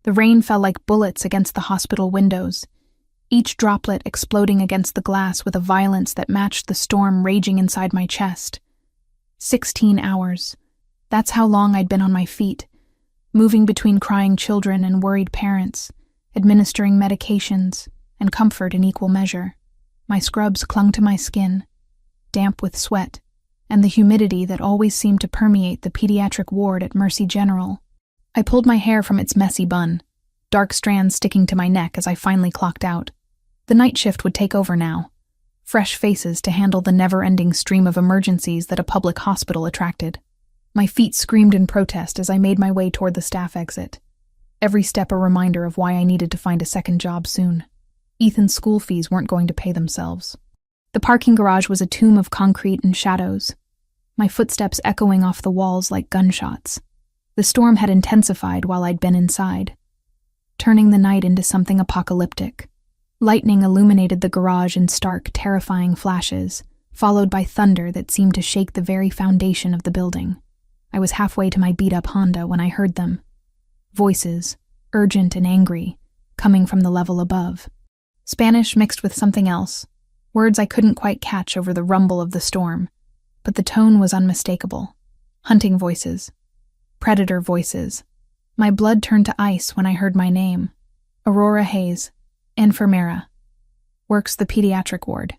The rain fell like bullets against the hospital windows, each droplet exploding against the glass with a violence that matched the storm raging inside my chest. 16 hours. That's how long I'd been on my feet, moving between crying children and worried parents, administering medications and comfort in equal measure. My scrubs clung to my skin, damp with sweat, and the humidity that always seemed to permeate the pediatric ward at Mercy General. I pulled my hair from its messy bun, dark strands sticking to my neck as I finally clocked out. The night shift would take over now. Fresh faces to handle the never-ending stream of emergencies that a public hospital attracted. My feet screamed in protest as I made my way toward the staff exit. Every step a reminder of why I needed to find a second job soon. Ethan's school fees weren't going to pay themselves. The parking garage was a tomb of concrete and shadows, my footsteps echoing off the walls like gunshots. The storm had intensified while I'd been inside, turning the night into something apocalyptic. Lightning illuminated the garage in stark, terrifying flashes, followed by thunder that seemed to shake the very foundation of the building. I was halfway to my beat-up Honda when I heard them. Voices, urgent and angry, coming from the level above. Spanish mixed with something else, words I couldn't quite catch over the rumble of the storm, but the tone was unmistakable. Hunting voices. Predator voices. My blood turned to ice when I heard my name. Aurora Hayes. Enfermera. Works the pediatric ward.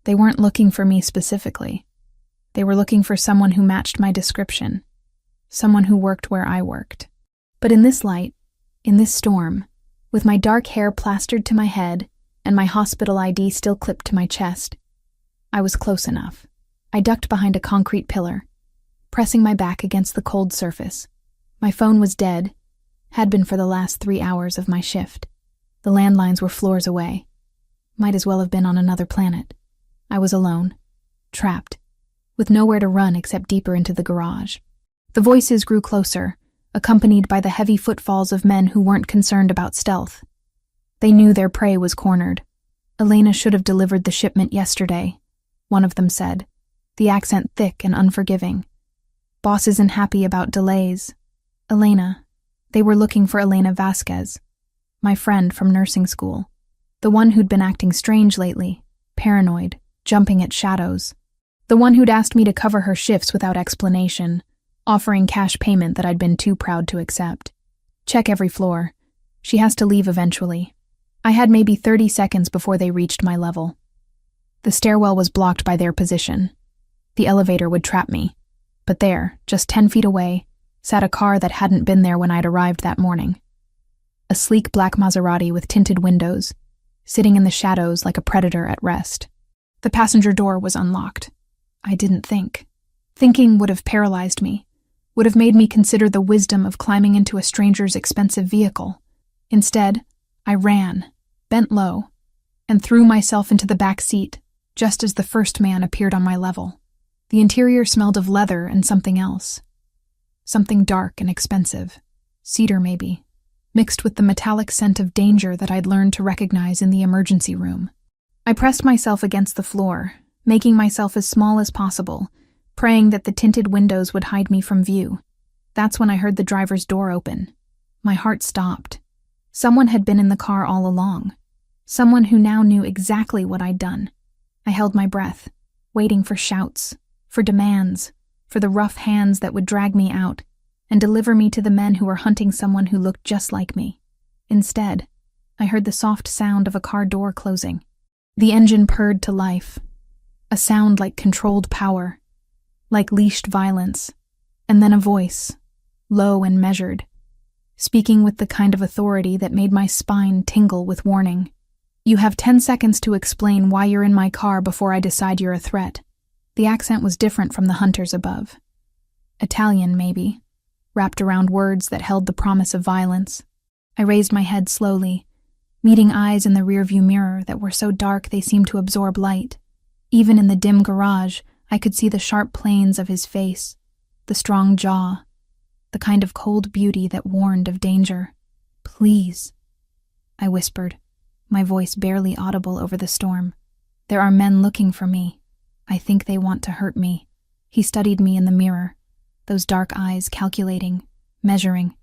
They weren't looking for me specifically. They were looking for someone who matched my description. Someone who worked where I worked. But in this light, in this storm, with my dark hair plastered to my head and my hospital ID still clipped to my chest, I was close enough. I ducked behind a concrete pillar, pressing my back against the cold surface. My phone was dead, had been for the last 3 hours of my shift. The landlines were floors away. Might as well have been on another planet. I was alone, trapped, with nowhere to run except deeper into the garage. The voices grew closer, accompanied by the heavy footfalls of men who weren't concerned about stealth. They knew their prey was cornered. Elena should have delivered the shipment yesterday, one of them said, the accent thick and unforgiving. Boss isn't happy about delays. Elena. They were looking for Elena Vasquez, my friend from nursing school, the one who'd been acting strange lately, paranoid, jumping at shadows, the one who'd asked me to cover her shifts without explanation, offering cash payment that I'd been too proud to accept. Check every floor. She has to leave eventually. I had maybe 30 seconds before they reached my level. The stairwell was blocked by their position. The elevator would trap me. But there, just 10 feet away, sat a car that hadn't been there when I'd arrived that morning. A sleek black Maserati with tinted windows, sitting in the shadows like a predator at rest. The passenger door was unlocked. I didn't think. Thinking would have paralyzed me, would have made me consider the wisdom of climbing into a stranger's expensive vehicle. Instead, I ran, bent low, and threw myself into the back seat just as the first man appeared on my level. The interior smelled of leather and something else. Something dark and expensive. Cedar, maybe. Mixed with the metallic scent of danger that I'd learned to recognize in the emergency room. I pressed myself against the floor, making myself as small as possible, praying that the tinted windows would hide me from view. That's when I heard the driver's door open. My heart stopped. Someone had been in the car all along. Someone who now knew exactly what I'd done. I held my breath, waiting for shouts, for demands, for the rough hands that would drag me out and deliver me to the men who were hunting someone who looked just like me. Instead, I heard the soft sound of a car door closing. The engine purred to life, a sound like controlled power, like leashed violence, and then a voice, low and measured, speaking with the kind of authority that made my spine tingle with warning. You have 10 seconds to explain why you're in my car before I decide you're a threat. The accent was different from the hunters above. Italian, maybe, wrapped around words that held the promise of violence. I raised my head slowly, meeting eyes in the rearview mirror that were so dark they seemed to absorb light. Even in the dim garage, I could see the sharp planes of his face, the strong jaw, the kind of cold beauty that warned of danger. Please, I whispered, my voice barely audible over the storm. There are men looking for me. I think they want to hurt me. He studied me in the mirror, those dark eyes calculating, measuring.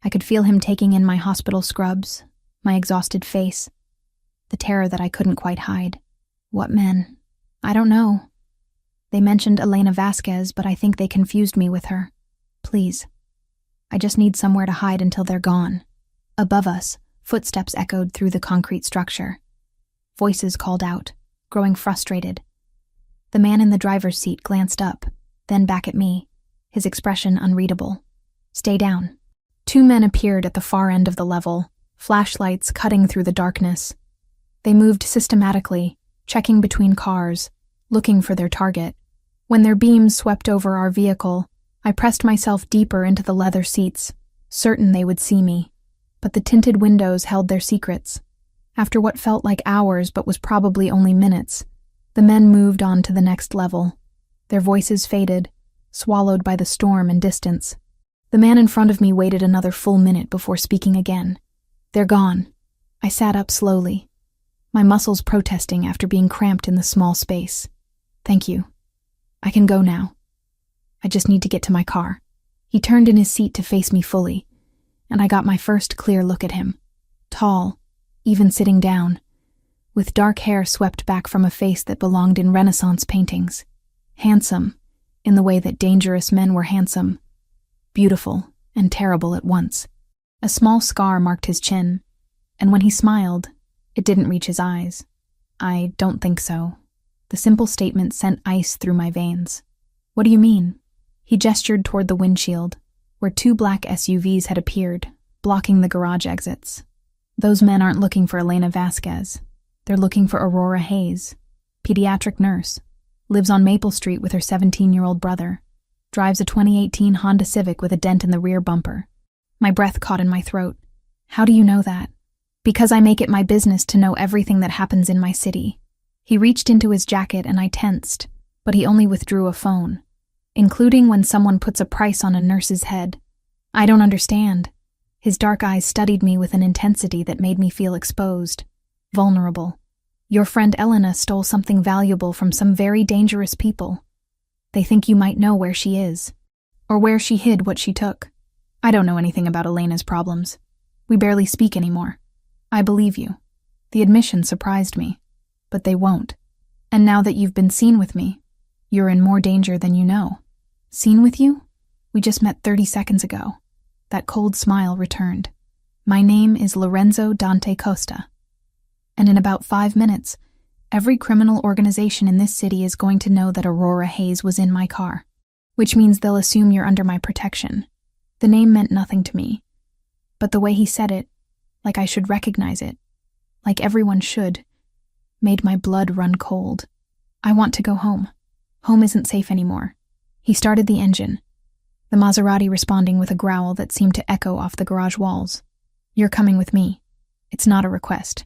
I could feel him taking in my hospital scrubs, my exhausted face, the terror that I couldn't quite hide. What men? I don't know. They mentioned Elena Vasquez, but I think they confused me with her. Please. I just need somewhere to hide until they're gone. Above us, footsteps echoed through the concrete structure. Voices called out, growing frustrated. The man in the driver's seat glanced up, then back at me, his expression unreadable. Stay down. Two men appeared at the far end of the level, flashlights cutting through the darkness. They moved systematically, checking between cars, looking for their target. When their beams swept over our vehicle, I pressed myself deeper into the leather seats, certain they would see me. But the tinted windows held their secrets. After what felt like hours but was probably only minutes, the men moved on to the next level. Their voices faded, swallowed by the storm and distance. The man in front of me waited another full minute before speaking again. They're gone. I sat up slowly, my muscles protesting after being cramped in the small space. Thank you. I can go now. I just need to get to my car. He turned in his seat to face me fully, and I got my first clear look at him. Tall, even sitting down, with dark hair swept back from a face that belonged in Renaissance paintings. Handsome, in the way that dangerous men were handsome. Beautiful and terrible at once. A small scar marked his chin, and when he smiled, it didn't reach his eyes. I don't think so. The simple statement sent ice through my veins. What do you mean? He gestured toward the windshield, where two black SUVs had appeared, blocking the garage exits. Those men aren't looking for Elena Vasquez. They're looking for Aurora Hayes, pediatric nurse, lives on Maple Street with her 17-year-old brother, drives a 2018 Honda Civic with a dent in the rear bumper. My breath caught in my throat. How do you know that? Because I make it my business to know everything that happens in my city. He reached into his jacket and I tensed, but he only withdrew a phone, including when someone puts a price on a nurse's head. I don't understand. His dark eyes studied me with an intensity that made me feel exposed, vulnerable. Your friend Elena stole something valuable from some very dangerous people. They think you might know where she is, or where she hid what she took. I don't know anything about Elena's problems. We barely speak anymore. I believe you. The admission surprised me, but they won't. And now that you've been seen with me, you're in more danger than you know. Seen with you? We just met 30 seconds ago. That cold smile returned. My name is Lorenzo Dante Costa. And in about 5 minutes, every criminal organization in this city is going to know that Aurora Hayes was in my car, which means they'll assume you're under my protection. The name meant nothing to me, but the way he said it, like I should recognize it, like everyone should, made my blood run cold. I want to go home. Home isn't safe anymore. He started the engine, the Maserati responding with a growl that seemed to echo off the garage walls. You're coming with me. It's not a request.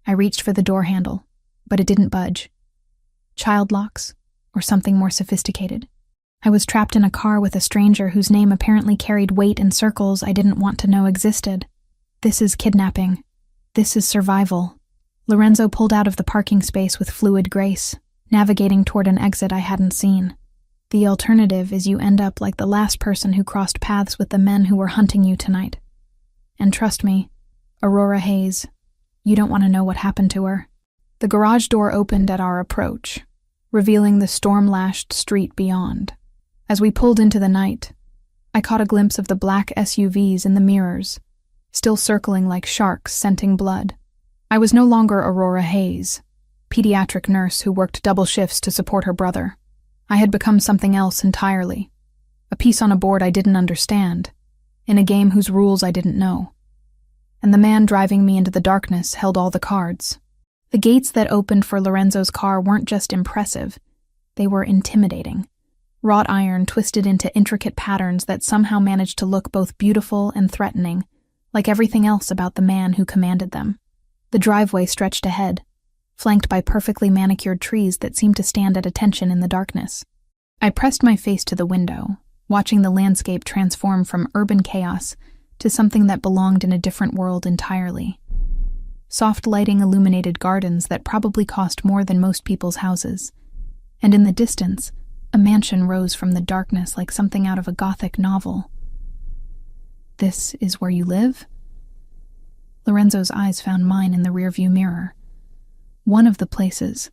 I reached for the door handle, but it didn't budge. Child locks, or something more sophisticated. I was trapped in a car with a stranger whose name apparently carried weight in circles I didn't want to know existed. This is kidnapping. This is survival. Lorenzo pulled out of the parking space with fluid grace, navigating toward an exit I hadn't seen. The alternative is you end up like the last person who crossed paths with the men who were hunting you tonight. And trust me, Aurora Hayes, you don't want to know what happened to her. The garage door opened at our approach, revealing the storm-lashed street beyond. As we pulled into the night, I caught a glimpse of the black SUVs in the mirrors, still circling like sharks scenting blood. I was no longer Aurora Hayes, pediatric nurse who worked double shifts to support her brother. I had become something else entirely, a piece on a board I didn't understand, in a game whose rules I didn't know. And the man driving me into the darkness held all the cards. The gates that opened for Lorenzo's car weren't just impressive, they were intimidating. Wrought iron twisted into intricate patterns that somehow managed to look both beautiful and threatening, like everything else about the man who commanded them. The driveway stretched ahead, flanked by perfectly manicured trees that seemed to stand at attention in the darkness. I pressed my face to the window, watching the landscape transform from urban chaos to something that belonged in a different world entirely. Soft lighting illuminated gardens that probably cost more than most people's houses, and in the distance, a mansion rose from the darkness like something out of a Gothic novel. This is where you live? Lorenzo's eyes found mine in the rearview mirror. One of the places.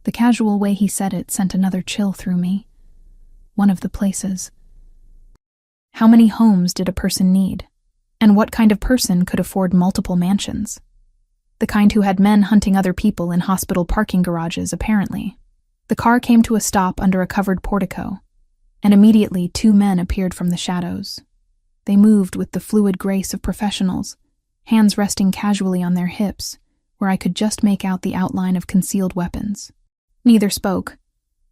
The casual way he said it sent another chill through me. One of the places. How many homes did a person need? And what kind of person could afford multiple mansions? The kind who had men hunting other people in hospital parking garages, apparently. The car came to a stop under a covered portico, and immediately 2 men appeared from the shadows. They moved with the fluid grace of professionals, hands resting casually on their hips, where I could just make out the outline of concealed weapons. Neither spoke,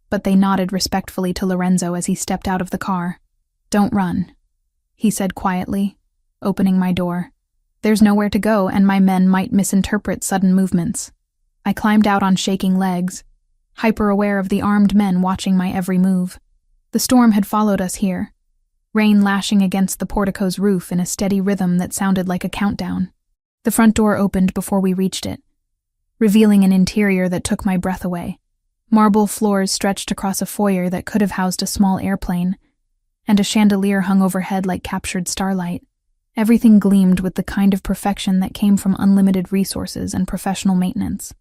but they nodded respectfully to Lorenzo as he stepped out of the car. "Don't run," he said quietly, opening my door. "There's nowhere to go, and my men might misinterpret sudden movements." I climbed out on shaking legs, hyper-aware of the armed men watching my every move. The storm had followed us here, rain lashing against the portico's roof in a steady rhythm that sounded like a countdown. The front door opened before we reached it, revealing an interior that took my breath away. Marble floors stretched across a foyer that could have housed a small airplane, and a chandelier hung overhead like captured starlight. Everything gleamed with the kind of perfection that came from unlimited resources and professional maintenance.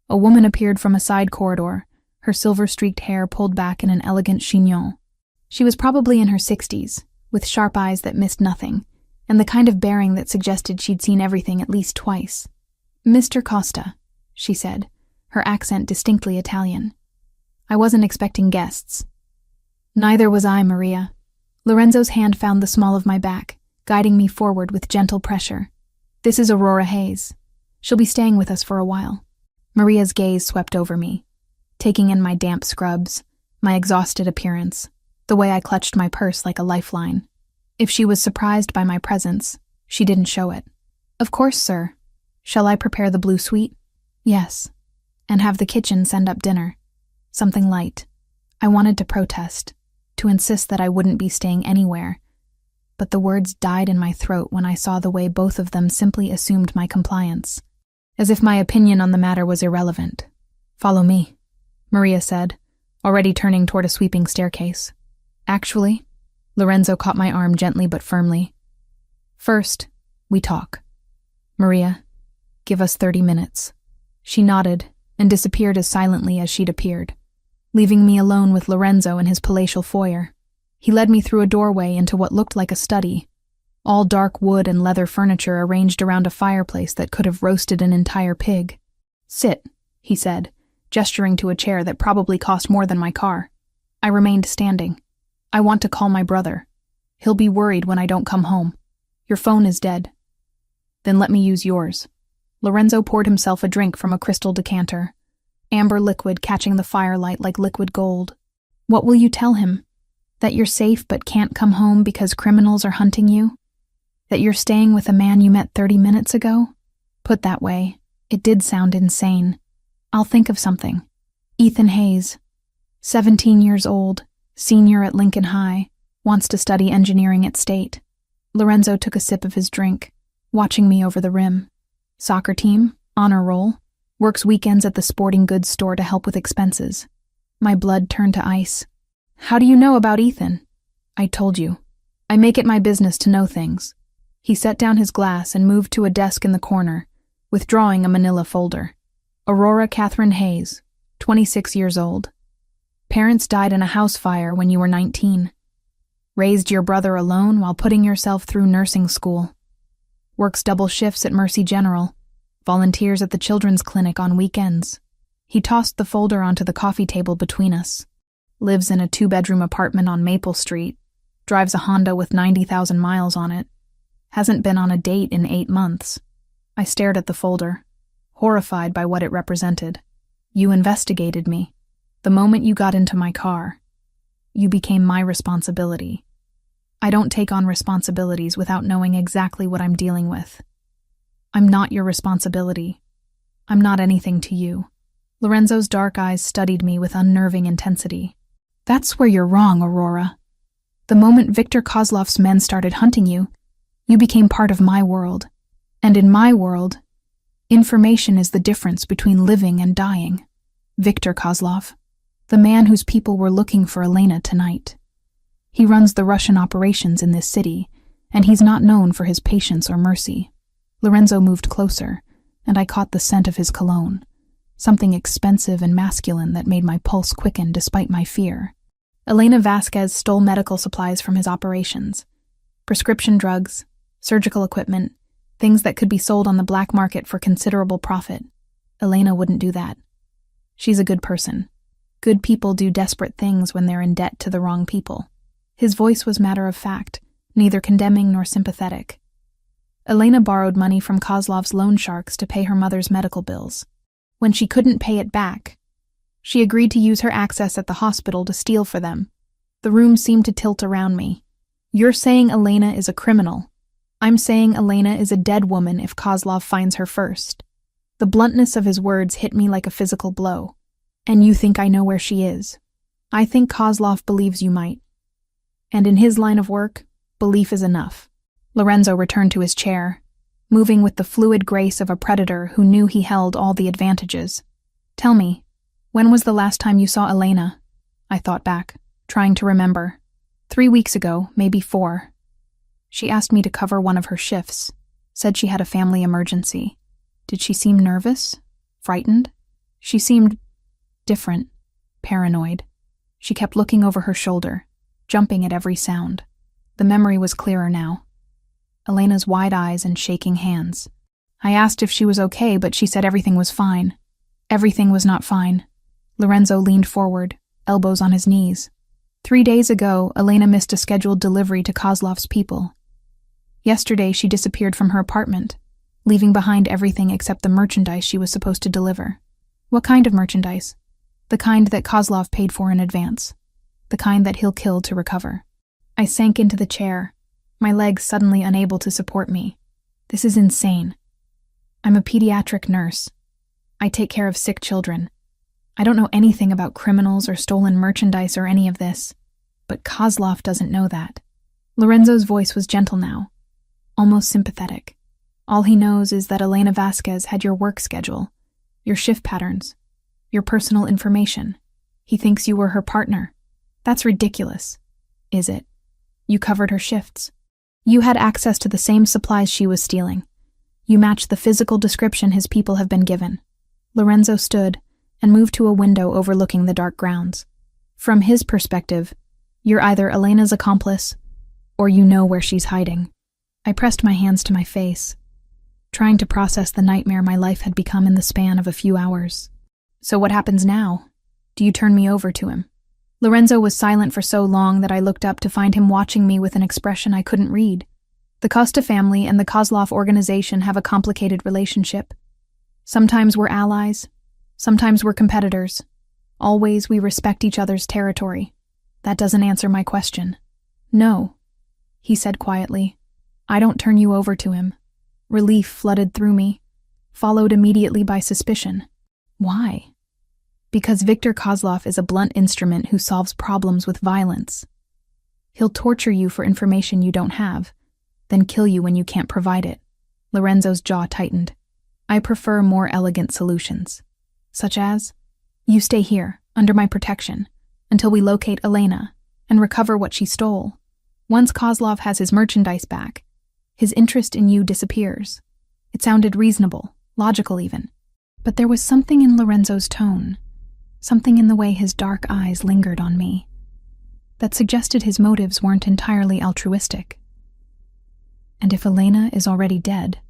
A woman appeared from a side corridor, her silver-streaked hair pulled back in an elegant chignon. She was probably in her 60s, with sharp eyes that missed nothing, and the kind of bearing that suggested she'd seen everything at least twice. "Mr. Costa," she said, her accent distinctly Italian. "I wasn't expecting guests." "Neither was I, Maria." Lorenzo's hand found the small of my back, guiding me forward with gentle pressure. "This is Aurora Hayes. She'll be staying with us for a while." Maria's gaze swept over me, taking in my damp scrubs, my exhausted appearance, the way I clutched my purse like a lifeline. If she was surprised by my presence, she didn't show it. "Of course, sir. Shall I prepare the blue suite?" "Yes. And have the kitchen send up dinner. Something light." I wanted to protest, to insist that I wouldn't be staying anywhere, but the words died in my throat when I saw the way both of them simply assumed my compliance, as if my opinion on the matter was irrelevant. "Follow me," Maria said, already turning toward a sweeping staircase. "Actually," Lorenzo caught my arm gently but firmly. "First, we talk. Maria, give us 30 minutes. She nodded and disappeared as silently as she'd appeared, leaving me alone with Lorenzo in his palatial foyer. He led me through a doorway into what looked like a study, all dark wood and leather furniture arranged around a fireplace that could have roasted an entire pig. "Sit," he said, gesturing to a chair that probably cost more than my car. I remained standing. "I want to call my brother. He'll be worried when I don't come home. Your phone is dead." "Then let me use yours." Lorenzo poured himself a drink from a crystal decanter, amber liquid catching the firelight like liquid gold. "What will you tell him? That you're safe but can't come home because criminals are hunting you? That you're staying with a man you met 30 minutes ago?" Put that way, it did sound insane. "I'll think of something. Ethan Hayes, 17 years old, senior at Lincoln High, wants to study engineering at State." Lorenzo took a sip of his drink, watching me over the rim. "Soccer team, honor roll, works weekends at the sporting goods store to help with expenses." My blood turned to ice. "How do you know about Ethan?" "I told you. I make it my business to know things." He set down his glass and moved to a desk in the corner, withdrawing a manila folder. "Aurora Catherine Hayes, 26 years old. Parents died in a house fire when you were 19. Raised your brother alone while putting yourself through nursing school. Works double shifts at Mercy General. Volunteers at the children's clinic on weekends." He tossed the folder onto the coffee table between us. "Lives in a 2-bedroom apartment on Maple Street. Drives a Honda with 90,000 miles on it. Hasn't been on a date in 8 months." I stared at the folder, horrified by what it represented. "You investigated me. The moment you got into my car, you became my responsibility. I don't take on responsibilities without knowing exactly what I'm dealing with. I'm not your responsibility. I'm not anything to you." Lorenzo's dark eyes studied me with unnerving intensity. "That's where you're wrong, Aurora. The moment Victor Kozlov's men started hunting you, you became part of my world. And in my world, information is the difference between living and dying. Victor Kozlov, the man whose people were looking for Elena tonight. He runs the Russian operations in this city, and he's not known for his patience or mercy. Lorenzo moved closer, and I caught the scent of his cologne, something expensive and masculine that made my pulse quicken despite my fear. Elena Vasquez stole medical supplies from his operations. Prescription drugs, surgical equipment, things that could be sold on the black market for considerable profit. Elena wouldn't do that. She's a good person. Good people do desperate things when they're in debt to the wrong people. His voice was matter of fact, neither condemning nor sympathetic. Elena borrowed money from Kozlov's loan sharks to pay her mother's medical bills. When she couldn't pay it back, she agreed to use her access at the hospital to steal for them. The room seemed to tilt around me. You're saying Elena is a criminal. I'm saying Elena is a dead woman if Kozlov finds her first. The bluntness of his words hit me like a physical blow. And you think I know where she is? I think Kozlov believes you might. And in his line of work, belief is enough. Lorenzo returned to his chair, moving with the fluid grace of a predator who knew he held all the advantages. Tell me, when was the last time you saw Elena? I thought back, trying to remember. 3 weeks ago, maybe 4. She asked me to cover one of her shifts, said she had a family emergency. Did she seem nervous? Frightened? She seemed different, paranoid. She kept looking over her shoulder, jumping at every sound. The memory was clearer now. Elena's wide eyes and shaking hands. I asked if she was okay, but she said everything was fine. Everything was not fine. Lorenzo leaned forward, elbows on his knees. 3 days ago, Elena missed a scheduled delivery to Kozlov's people. Yesterday, she disappeared from her apartment, leaving behind everything except the merchandise she was supposed to deliver. What kind of merchandise? The kind that Kozlov paid for in advance. The kind that he'll kill to recover. I sank into the chair, my legs suddenly unable to support me. This is insane. I'm a pediatric nurse. I take care of sick children. I don't know anything about criminals or stolen merchandise or any of this, but Kozlov doesn't know that. Lorenzo's voice was gentle now, almost sympathetic. All he knows is that Elena Vasquez had your work schedule, your shift patterns, your personal information. He thinks you were her partner. That's ridiculous. Is it? You covered her shifts. You had access to the same supplies she was stealing. You matched the physical description his people have been given. Lorenzo stood and moved to a window overlooking the dark grounds. From his perspective, you're either Elena's accomplice or you know where she's hiding. I pressed my hands to my face, trying to process the nightmare my life had become in the span of a few hours. So what happens now? Do you turn me over to him? Lorenzo was silent for so long that I looked up to find him watching me with an expression I couldn't read. The Costa family and the Kozlov organization have a complicated relationship. Sometimes we're allies, sometimes we're competitors. Always we respect each other's territory. That doesn't answer my question. No, he said quietly. I don't turn you over to him. Relief flooded through me, followed immediately by suspicion. Why? Because Viktor Kozlov is a blunt instrument who solves problems with violence. He'll torture you for information you don't have, then kill you when you can't provide it. Lorenzo's jaw tightened. I prefer more elegant solutions, such as, you stay here, under my protection, until we locate Elena and recover what she stole. Once Kozlov has his merchandise back, his interest in you disappears. It sounded reasonable, logical even. But there was something in Lorenzo's tone, something in the way his dark eyes lingered on me, that suggested his motives weren't entirely altruistic. And if Elena is already dead,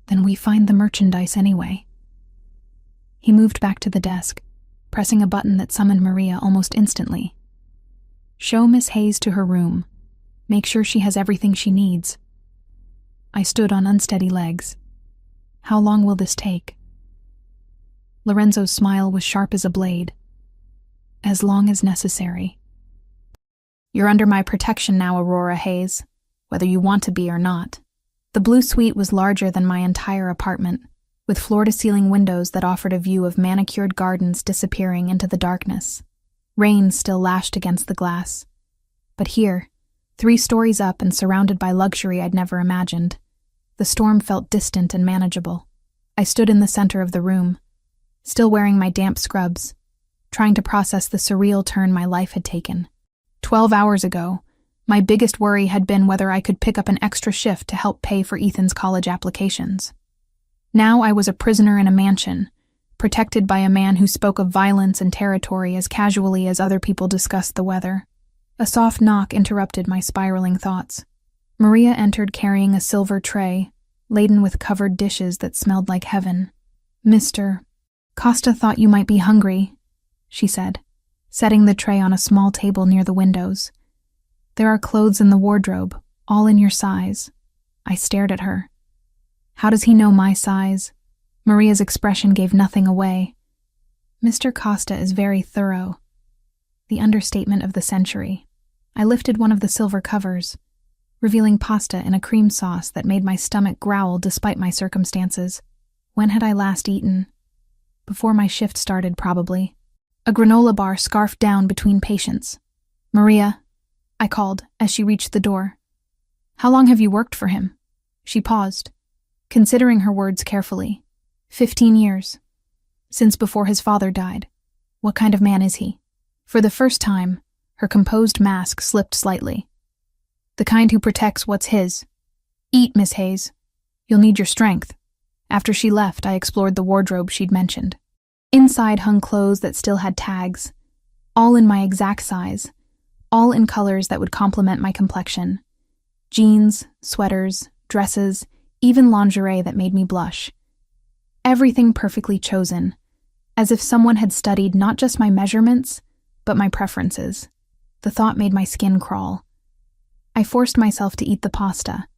then we find the merchandise anyway. He moved back to the desk, pressing a button that summoned Maria almost instantly. Show Miss Hayes to her room. Make sure she has everything she needs. I stood on unsteady legs. How long will this take? Lorenzo's smile was sharp as a blade. As long as necessary. You're under my protection now, Aurora Hayes, whether you want to be or not. The blue suite was larger than my entire apartment, with floor-to-ceiling windows that offered a view of manicured gardens disappearing into the darkness. Rain still lashed against the glass. But here, 3 stories up and surrounded by luxury I'd never imagined, the storm felt distant and manageable. I stood in the center of the room, still wearing my damp scrubs, trying to process the surreal turn my life had taken. 12 hours ago, My biggest worry had been whether I could pick up an extra shift to help pay for Ethan's college applications. Now I was a prisoner in a mansion, protected by a man who spoke of violence and territory as casually as other people discussed the weather. A soft knock interrupted my spiraling thoughts. Maria entered carrying a silver tray, laden with covered dishes that smelled like heaven. "Mr. Costa thought you might be hungry," she said, setting the tray on a small table near the windows. "There are clothes in the wardrobe, all in your size." I stared at her. How does he know my size? Maria's expression gave nothing away. "Mr. Costa is very thorough." The understatement of the century. I lifted one of the silver covers, revealing pasta in a cream sauce that made my stomach growl despite my circumstances. When had I last eaten? Before my shift started, probably. A granola bar scarfed down between patients. "Maria," I called as she reached the door. "How long have you worked for him?" She paused, considering her words carefully. 15 years. Since before his father died. What kind of man is he? For the first time, her composed mask slipped slightly. "The kind who protects what's his. Eat, Miss Hayes. You'll need your strength." After she left, I explored the wardrobe she'd mentioned. Inside hung clothes that still had tags, all in my exact size, all in colors that would complement my complexion. Jeans, sweaters, dresses, even lingerie that made me blush. Everything perfectly chosen, as if someone had studied not just my measurements, but my preferences. The thought made my skin crawl. I forced myself to eat the pasta,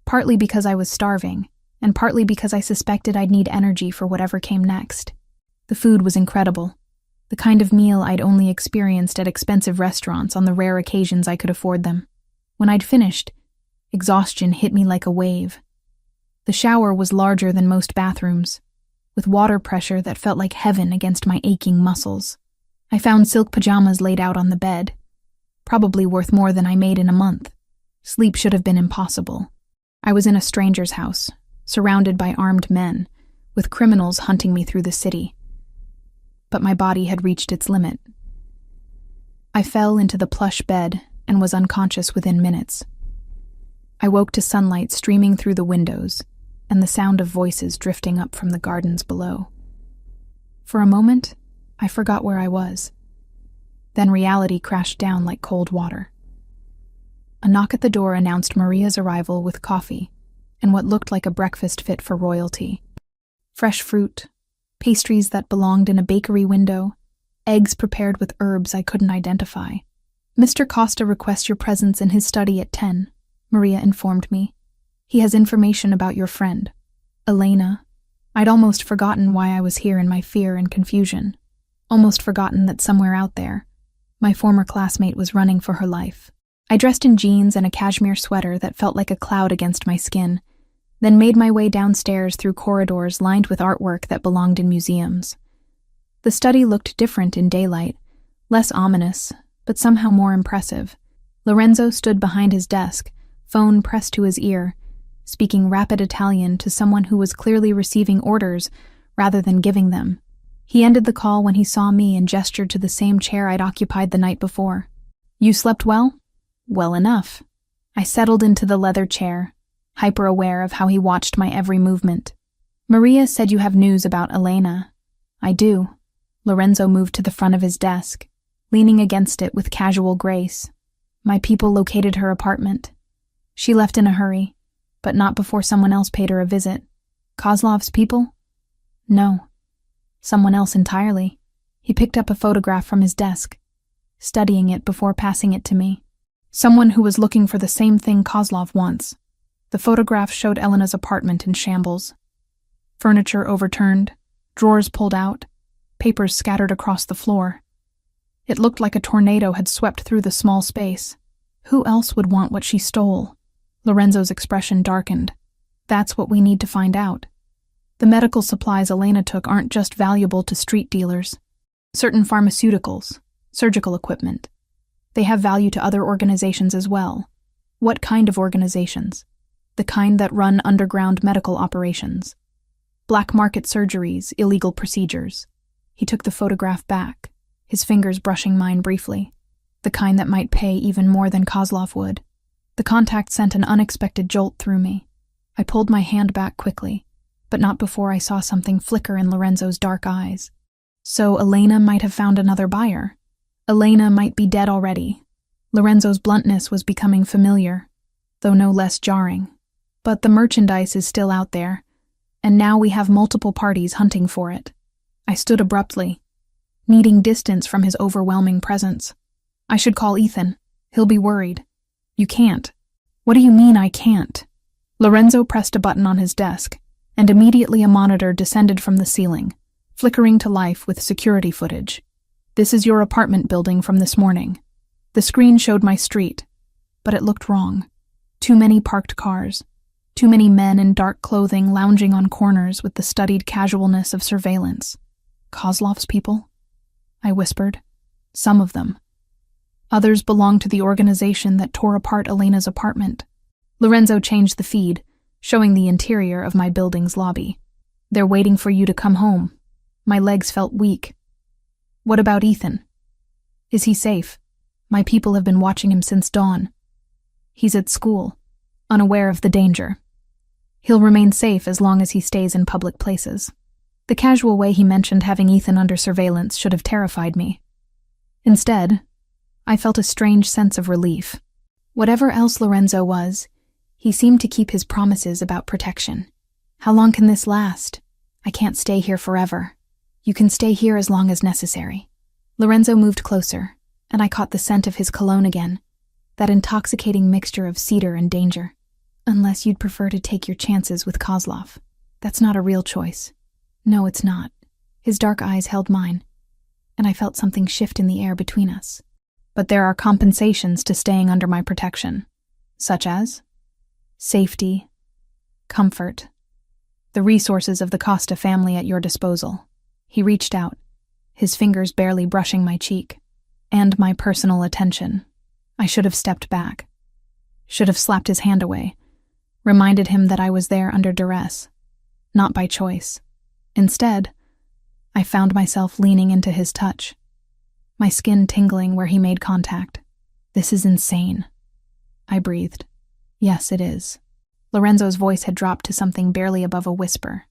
partly because I was starving, and partly because I suspected I'd need energy for whatever came next. The food was incredible, the kind of meal I'd only experienced at expensive restaurants on the rare occasions I could afford them. When I'd finished, exhaustion hit me like a wave. The shower was larger than most bathrooms, with water pressure that felt like heaven against my aching muscles. I found silk pajamas laid out on the bed, probably worth more than I made in a month. Sleep should have been impossible. I was in a stranger's house, surrounded by armed men, with criminals hunting me through the city. But my body had reached its limit. I fell into the plush bed and was unconscious within minutes. I woke to sunlight streaming through the windows and the sound of voices drifting up from the gardens below. For a moment, I forgot where I was. Then reality crashed down like cold water. A knock at the door announced Maria's arrival with coffee and what looked like a breakfast fit for royalty. Fresh fruit, pastries that belonged in a bakery window, eggs prepared with herbs I couldn't identify. "Mr. Costa requests your presence in his study at 10, Maria informed me. "He has information about your friend, Elena." I'd almost forgotten why I was here in my fear and confusion. Almost forgotten that somewhere out there, my former classmate was running for her life. I dressed in jeans and a cashmere sweater that felt like a cloud against my skin, then made my way downstairs through corridors lined with artwork that belonged in museums. The study looked different in daylight, less ominous, but somehow more impressive. Lorenzo stood behind his desk, phone pressed to his ear, speaking rapid Italian to someone who was clearly receiving orders rather than giving them. He ended the call when he saw me and gestured to the same chair I'd occupied the night before. "You slept well?" "Well enough." I settled into the leather chair, hyper-aware of how he watched my every movement. "Maria said you have news about Elena." "I do." Lorenzo moved to the front of his desk, leaning against it with casual grace. "My people located her apartment. She left in a hurry, but not before someone else paid her a visit." "Kozlov's people?" "No. Someone else entirely." He picked up a photograph from his desk, studying it before passing it to me. "Someone who was looking for the same thing Kozlov wants." The photograph showed Elena's apartment in shambles. Furniture overturned, drawers pulled out, papers scattered across the floor. It looked like a tornado had swept through the small space. Who else would want what she stole? Lorenzo's expression darkened. "That's what we need to find out. The medical supplies Elena took aren't just valuable to street dealers. Certain pharmaceuticals, surgical equipment. They have value to other organizations as well." "What kind of organizations?" "The kind that run underground medical operations. Black market surgeries, illegal procedures." He took the photograph back, his fingers brushing mine briefly. the kind that might pay even more than Kozlov would. The contact sent an unexpected jolt through me. I pulled my hand back quickly, but not before I saw something flicker in Lorenzo's dark eyes. So Elena might have found another buyer. Elena might be dead already. Lorenzo's bluntness was becoming familiar, though no less jarring. But the merchandise is still out there, and now we have multiple parties hunting for it. I stood abruptly, needing distance from his overwhelming presence. I should call Ethan. He'll be worried. You can't. What do you mean I can't? Lorenzo pressed a button on his desk, and immediately a monitor descended from the ceiling, flickering to life with security footage. This is your apartment building from this morning. The screen showed my street, but it looked wrong. Too many parked cars. Too many men in dark clothing lounging on corners with the studied casualness of surveillance. Kozlov's people? I whispered. Some of them. Others belonged to the organization that tore apart Elena's apartment. Lorenzo changed the feed, showing the interior of my building's lobby. They're waiting for you to come home. My legs felt weak. What about Ethan? Is he safe? My people have been watching him since dawn. He's at school, unaware of the danger. He'll remain safe as long as he stays in public places. The casual way he mentioned having Ethan under surveillance should have terrified me. Instead, I felt a strange sense of relief. Whatever else Lorenzo was, he seemed to keep his promises about protection. How long can this last? I can't stay here forever. You can stay here as long as necessary. Lorenzo moved closer, and I caught the scent of his cologne again, that intoxicating mixture of cedar and danger. Unless you'd prefer to take your chances with Kozlov. That's not a real choice. No, it's not. His dark eyes held mine, and I felt something shift in the air between us. But there are compensations to staying under my protection, such as safety, comfort, the resources of the Costa family at your disposal. He reached out, his fingers barely brushing my cheek, and my personal attention. I should have stepped back, should have slapped his hand away, reminded him that I was there under duress, not by choice. Instead, I found myself leaning into his touch, my skin tingling where he made contact. This is insane, I breathed. Yes, it is. Lorenzo's voice had dropped to something barely above a whisper.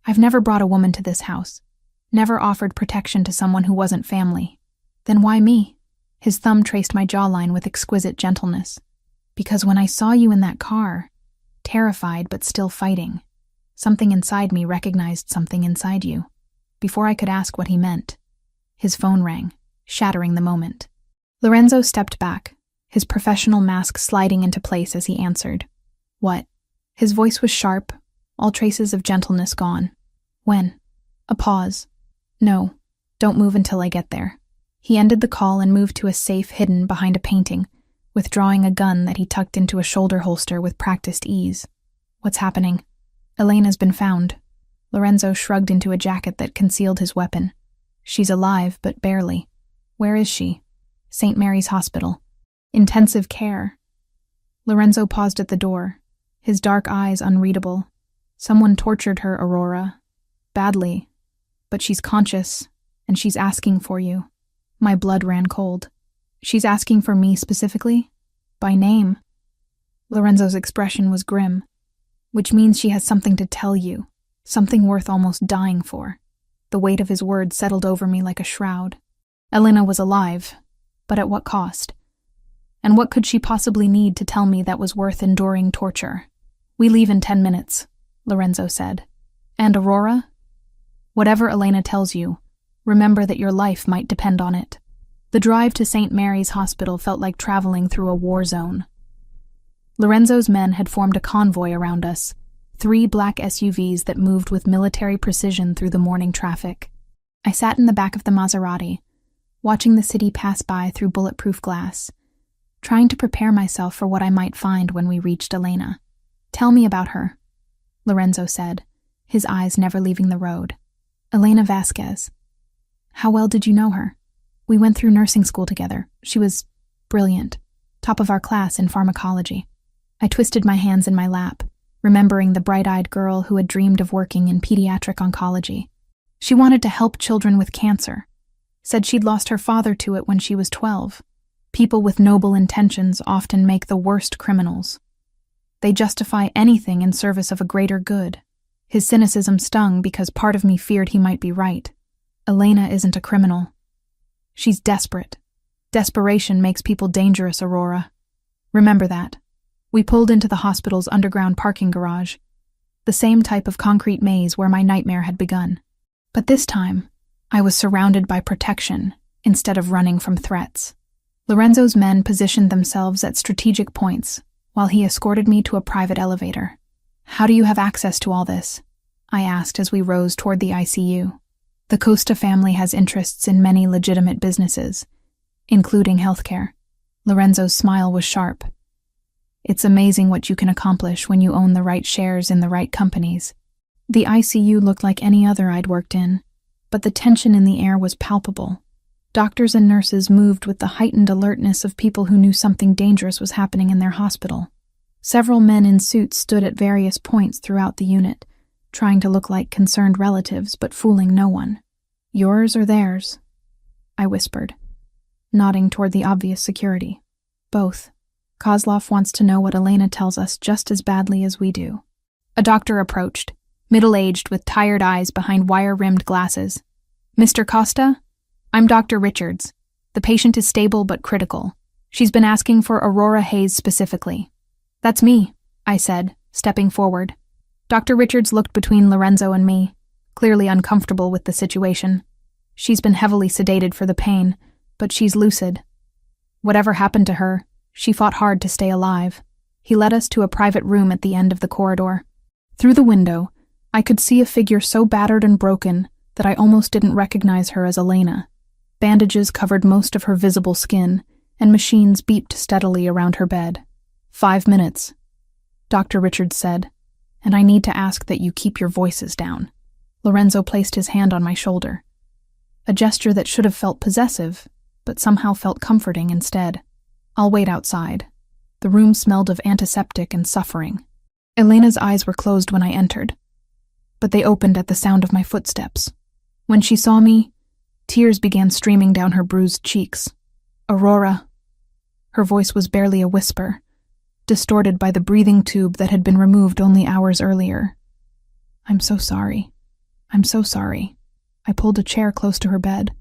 I've never brought a woman to this house, never offered protection to someone who wasn't family. Then why me? His thumb traced my jawline with exquisite gentleness. Because when I saw you in that car, terrified but still fighting, something inside me recognized something inside you. Before I could ask what he meant, his phone rang, shattering the moment. Lorenzo stepped back, his professional mask sliding into place as he answered. What? His voice was sharp, all traces of gentleness gone. When? A pause. No, don't move until I get there. He ended the call and moved to a safe hidden behind a painting, withdrawing a gun that he tucked into a shoulder holster with practiced ease. What's happening? Elena's been found. Lorenzo shrugged into a jacket that concealed his weapon. She's alive, but barely. Where is she? St. Mary's Hospital. Intensive care. Lorenzo paused at the door, his dark eyes unreadable. Someone tortured her, Aurora. Badly. But she's conscious, and she's asking for you. My blood ran cold. She's asking for me specifically? By name? Lorenzo's expression was grim, which means she has something to tell you, something worth almost dying for. The weight of his words settled over me like a shroud. Elena was alive, but at what cost? And what could she possibly need to tell me that was worth enduring torture? We leave in 10 minutes, Lorenzo said. And Aurora? Whatever Elena tells you, remember that your life might depend on it. The drive to St. Mary's Hospital felt like traveling through a war zone. Lorenzo's men had formed a convoy around us, 3 black SUVs that moved with military precision through the morning traffic. I sat in the back of the Maserati, watching the city pass by through bulletproof glass, trying to prepare myself for what I might find when we reached Elena. Tell me about her, Lorenzo said, his eyes never leaving the road. Elena Vasquez. How well did you know her? We went through nursing school together. She was brilliant, top of our class in pharmacology. I twisted my hands in my lap, remembering the bright-eyed girl who had dreamed of working in pediatric oncology. She wanted to help children with cancer, said she'd lost her father to it when she was 12. People with noble intentions often make the worst criminals. They justify anything in service of a greater good. His cynicism stung because part of me feared he might be right. Elena isn't a criminal. She's desperate. Desperation makes people dangerous, Aurora. Remember that. We pulled into the hospital's underground parking garage, the same type of concrete maze where my nightmare had begun. But this time, I was surrounded by protection instead of running from threats. Lorenzo's men positioned themselves at strategic points while he escorted me to a private elevator. "How do you have access to all this?" I asked as we rose toward the ICU. The Costa family has interests in many legitimate businesses, including healthcare. Lorenzo's smile was sharp. "It's amazing what you can accomplish when you own the right shares in the right companies." The ICU looked like any other I'd worked in, but the tension in the air was palpable. Doctors and nurses moved with the heightened alertness of people who knew something dangerous was happening in their hospital. Several men in suits stood at various points throughout the unit, trying to look like concerned relatives but fooling no one. "Yours or theirs?" I whispered, nodding toward the obvious security. "Both. Kozlov wants to know what Elena tells us just as badly as we do." A doctor approached, middle-aged with tired eyes behind wire-rimmed glasses. "Mr. Costa? I'm Dr. Richards. The patient is stable but critical. She's been asking for Aurora Hayes specifically." "That's me," I said, stepping forward. Dr. Richards looked between Lorenzo and me, clearly uncomfortable with the situation. "She's been heavily sedated for the pain, but she's lucid. Whatever happened to her, she fought hard to stay alive." He led us to a private room at the end of the corridor. Through the window, I could see a figure so battered and broken that I almost didn't recognize her as Elena. Bandages covered most of her visible skin, and machines beeped steadily around her bed. 5 minutes, Dr. Richards said, "and I need to ask that you keep your voices down." Lorenzo placed his hand on my shoulder. A gesture that should have felt possessive, but somehow felt comforting instead. "I'll wait outside." The room smelled of antiseptic and suffering. Elena's eyes were closed when I entered, but they opened at the sound of my footsteps. When she saw me, tears began streaming down her bruised cheeks. "Aurora." Her voice was barely a whisper, distorted by the breathing tube that had been removed only hours earlier. "I'm so sorry. I'm so sorry." I pulled a chair close to her bed,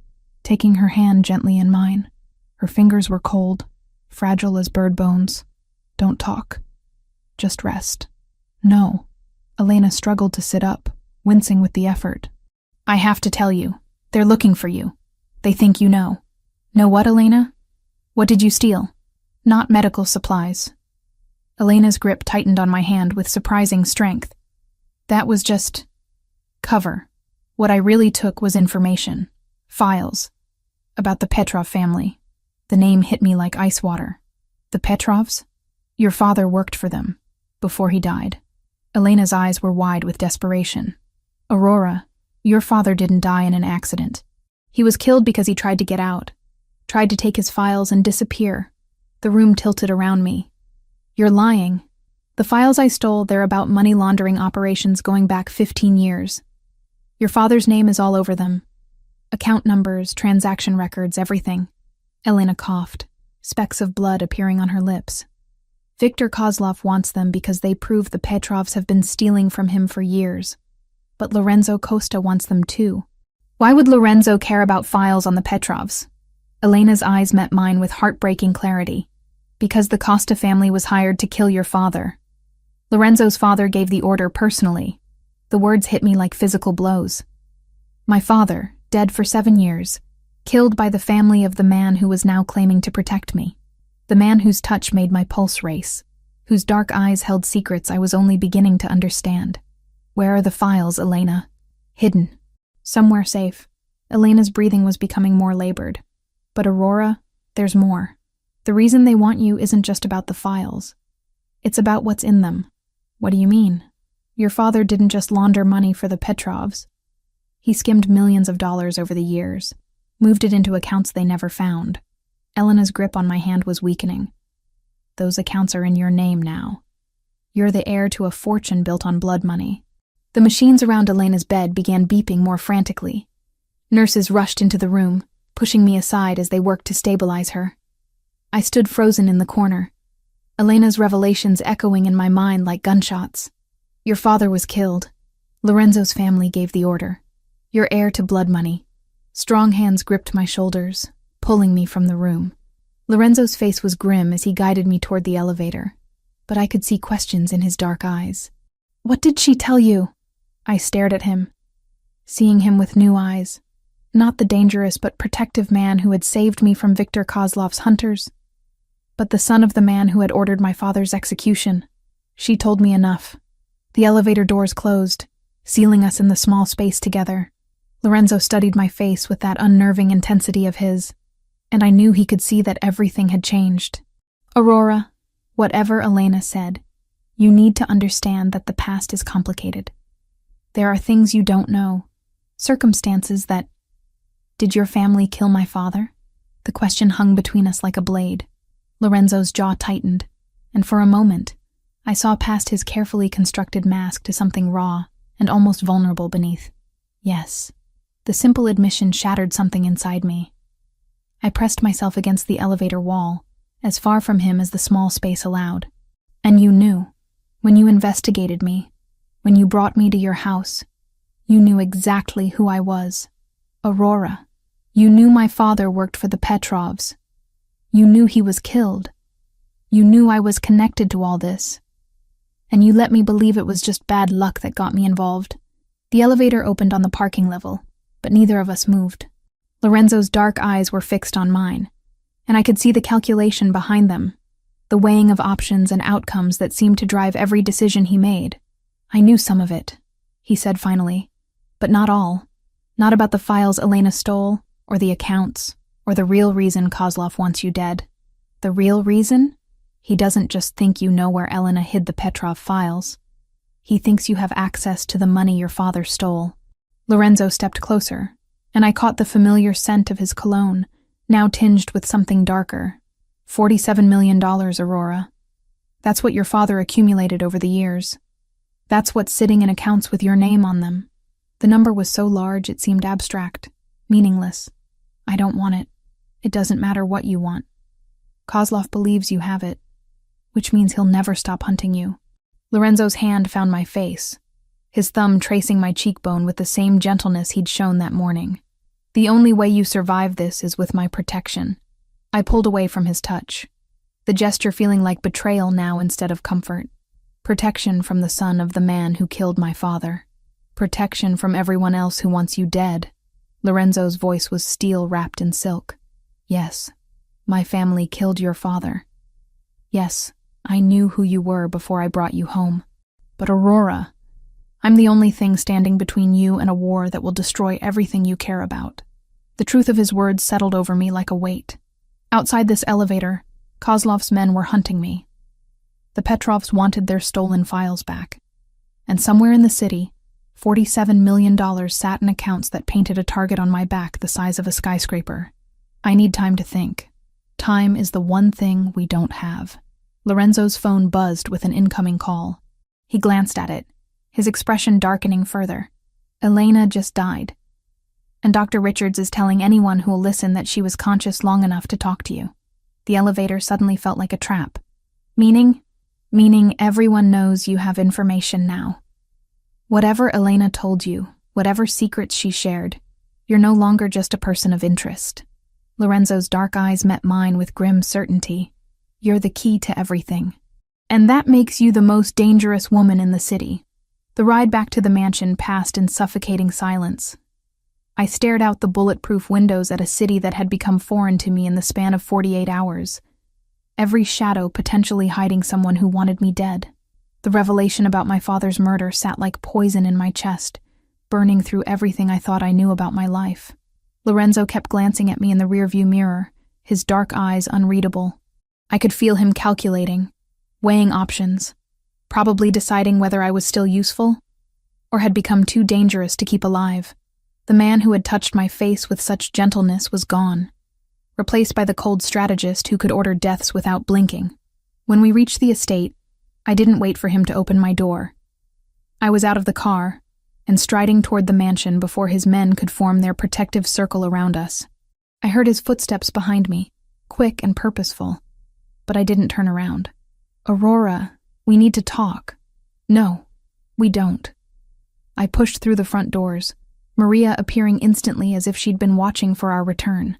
taking her hand gently in mine. Her fingers were cold, fragile as bird bones. "Don't talk. Just rest." "No." Elena struggled to sit up, wincing with the effort. "I have to tell you. They're looking for you. They think you know." "Know what, Elena? What did you steal?" "Not medical supplies." Elena's grip tightened on my hand with surprising strength. "That was just cover. What I really took was information. Files. About the Petrov family." The name hit me like ice water. "The Petrovs? Your father worked for them, before he died." Elena's eyes were wide with desperation. "Aurora, your father didn't die in an accident. He was killed because he tried to get out, tried to take his files and disappear." The room tilted around me. "You're lying. The files I stole, they're about money laundering operations going back 15 years. Your father's name is all over them. Account numbers, transaction records, everything." Elena coughed, specks of blood appearing on her lips. "Viktor Kozlov wants them because they prove the Petrovs have been stealing from him for years. But Lorenzo Costa wants them too." "Why would Lorenzo care about files on the Petrovs?" Elena's eyes met mine with heartbreaking clarity. "Because the Costa family was hired to kill your father. Lorenzo's father gave the order personally." The words hit me like physical blows. My father, dead for 7 years, killed by the family of the man who was now claiming to protect me. The man whose touch made my pulse race, whose dark eyes held secrets I was only beginning to understand. "Where are the files, Elena?" "Hidden. Somewhere safe." Elena's breathing was becoming more labored. "But Aurora, there's more. The reason they want you isn't just about the files. It's about what's in them." "What do you mean?" "Your father didn't just launder money for the Petrovs. He skimmed millions of dollars over the years, moved it into accounts they never found." Elena's grip on my hand was weakening. "Those accounts are in your name now. You're the heir to a fortune built on blood money." The machines around Elena's bed began beeping more frantically. Nurses rushed into the room, pushing me aside as they worked to stabilize her. I stood frozen in the corner, Elena's revelations echoing in my mind like gunshots. Your father was killed. Lorenzo's family gave the order. You're heir to blood money. Strong hands gripped my shoulders, pulling me from the room. Lorenzo's face was grim as he guided me toward the elevator, but I could see questions in his dark eyes. What did she tell you? I stared at him, seeing him with new eyes. Not the dangerous but protective man who had saved me from Viktor Kozlov's hunters, but the son of the man who had ordered my father's execution. She told me enough. The elevator doors closed, sealing us in the small space together. Lorenzo studied my face with that unnerving intensity of his, and I knew he could see that everything had changed. Aurora, whatever Elena said, you need to understand that the past is complicated. There are things you don't know, circumstances that... Did your family kill my father? The question hung between us like a blade. Lorenzo's jaw tightened, and for a moment, I saw past his carefully constructed mask to something raw and almost vulnerable beneath. Yes, the simple admission shattered something inside me. I pressed myself against the elevator wall, as far from him as the small space allowed. And you knew, when you investigated me, when you brought me to your house, you knew exactly who I was. Aurora. You knew my father worked for the Petrovs. You knew he was killed. You knew I was connected to all this. And you let me believe it was just bad luck that got me involved. The elevator opened on the parking level, but neither of us moved. Lorenzo's dark eyes were fixed on mine, and I could see the calculation behind them, the weighing of options and outcomes that seemed to drive every decision he made. I knew some of it, he said finally, but not all. Not about the files Elena stole, or the accounts, or the real reason Kozlov wants you dead. The real reason? He doesn't just think you know where Elena hid the Petrov files. He thinks you have access to the money your father stole. Lorenzo stepped closer, and I caught the familiar scent of his cologne, now tinged with something darker. $47 million, Aurora. That's what your father accumulated over the years. That's what's sitting in accounts with your name on them. The number was so large it seemed abstract, meaningless. I don't want it. It doesn't matter what you want. Kozlov believes you have it, which means he'll never stop hunting you. Lorenzo's hand found my face, his thumb tracing my cheekbone with the same gentleness he'd shown that morning. The only way you survive this is with my protection. I pulled away from his touch, the gesture feeling like betrayal now instead of comfort. Protection from the son of the man who killed my father. Protection from everyone else who wants you dead. Lorenzo's voice was steel wrapped in silk. Yes, my family killed your father. Yes, I knew who you were before I brought you home. But Aurora, I'm the only thing standing between you and a war that will destroy everything you care about. The truth of his words settled over me like a weight. Outside this elevator, Kozlov's men were hunting me. The Petrovs wanted their stolen files back. And somewhere in the city, $47 million sat in accounts that painted a target on my back the size of a skyscraper. I need time to think. Time is the one thing we don't have. Lorenzo's phone buzzed with an incoming call. He glanced at it, his expression darkening further. Elena just died. And Dr. Richards is telling anyone who'll listen that she was conscious long enough to talk to you. The elevator suddenly felt like a trap. Meaning everyone knows you have information now. Whatever Elena told you, whatever secrets she shared, you're no longer just a person of interest. Lorenzo's dark eyes met mine with grim certainty. You're the key to everything. And that makes you the most dangerous woman in the city. The ride back to the mansion passed in suffocating silence. I stared out the bulletproof windows at a city that had become foreign to me in the span of 48 hours. Every shadow potentially hiding someone who wanted me dead. The revelation about my father's murder sat like poison in my chest, burning through everything I thought I knew about my life. Lorenzo kept glancing at me in the rearview mirror, his dark eyes unreadable. I could feel him calculating, weighing options, probably deciding whether I was still useful or had become too dangerous to keep alive. The man who had touched my face with such gentleness was gone, replaced by the cold strategist who could order deaths without blinking. When we reached the estate, I didn't wait for him to open my door. I was out of the car and striding toward the mansion before his men could form their protective circle around us. I heard his footsteps behind me, quick and purposeful. But I didn't turn around. Aurora, we need to talk. No, we don't. I pushed through the front doors, Maria appearing instantly as if she'd been watching for our return.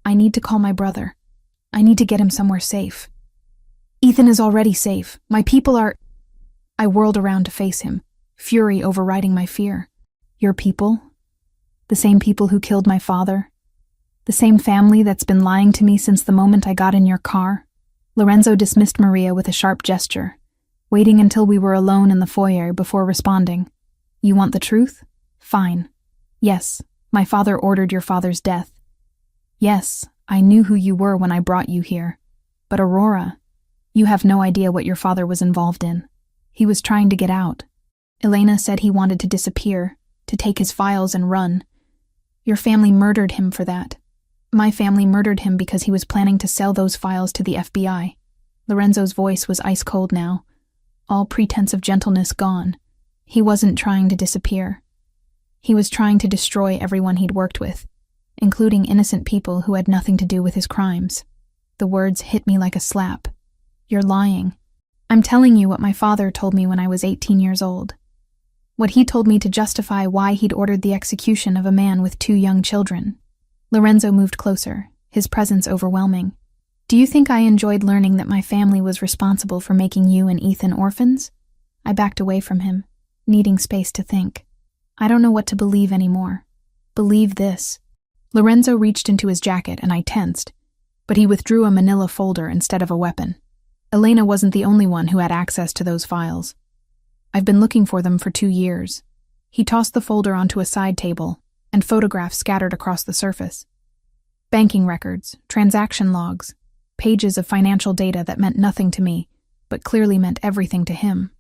I need to call my brother. I need to get him somewhere safe. Ethan is already safe. My people are... I whirled around to face him, fury overriding my fear. Your people? The same people who killed my father? The same family that's been lying to me since the moment I got in your car? Lorenzo dismissed Maria with a sharp gesture, waiting until we were alone in the foyer before responding. You want the truth? Fine. Yes, my father ordered your father's death. Yes, I knew who you were when I brought you here. But Aurora, you have no idea what your father was involved in. He was trying to get out. Elena said he wanted to disappear, to take his files and run. Your family murdered him for that. My family murdered him because he was planning to sell those files to the FBI. Lorenzo's voice was ice cold now, all pretense of gentleness gone. He wasn't trying to disappear. He was trying to destroy everyone he'd worked with, including innocent people who had nothing to do with his crimes. The words hit me like a slap. You're lying. I'm telling you what my father told me when I was 18 years old. What he told me to justify why he'd ordered the execution of a man with 2 young children. Lorenzo moved closer, his presence overwhelming. Do you think I enjoyed learning that my family was responsible for making you and Ethan orphans? I backed away from him, needing space to think. I don't know what to believe anymore. Believe this. Lorenzo reached into his jacket and I tensed, but he withdrew a manila folder instead of a weapon. Elena wasn't the only one who had access to those files. I've been looking for them for 2 years. He tossed the folder onto a side table, and photographs scattered across the surface. Banking records, transaction logs, pages of financial data that meant nothing to me, but clearly meant everything to him.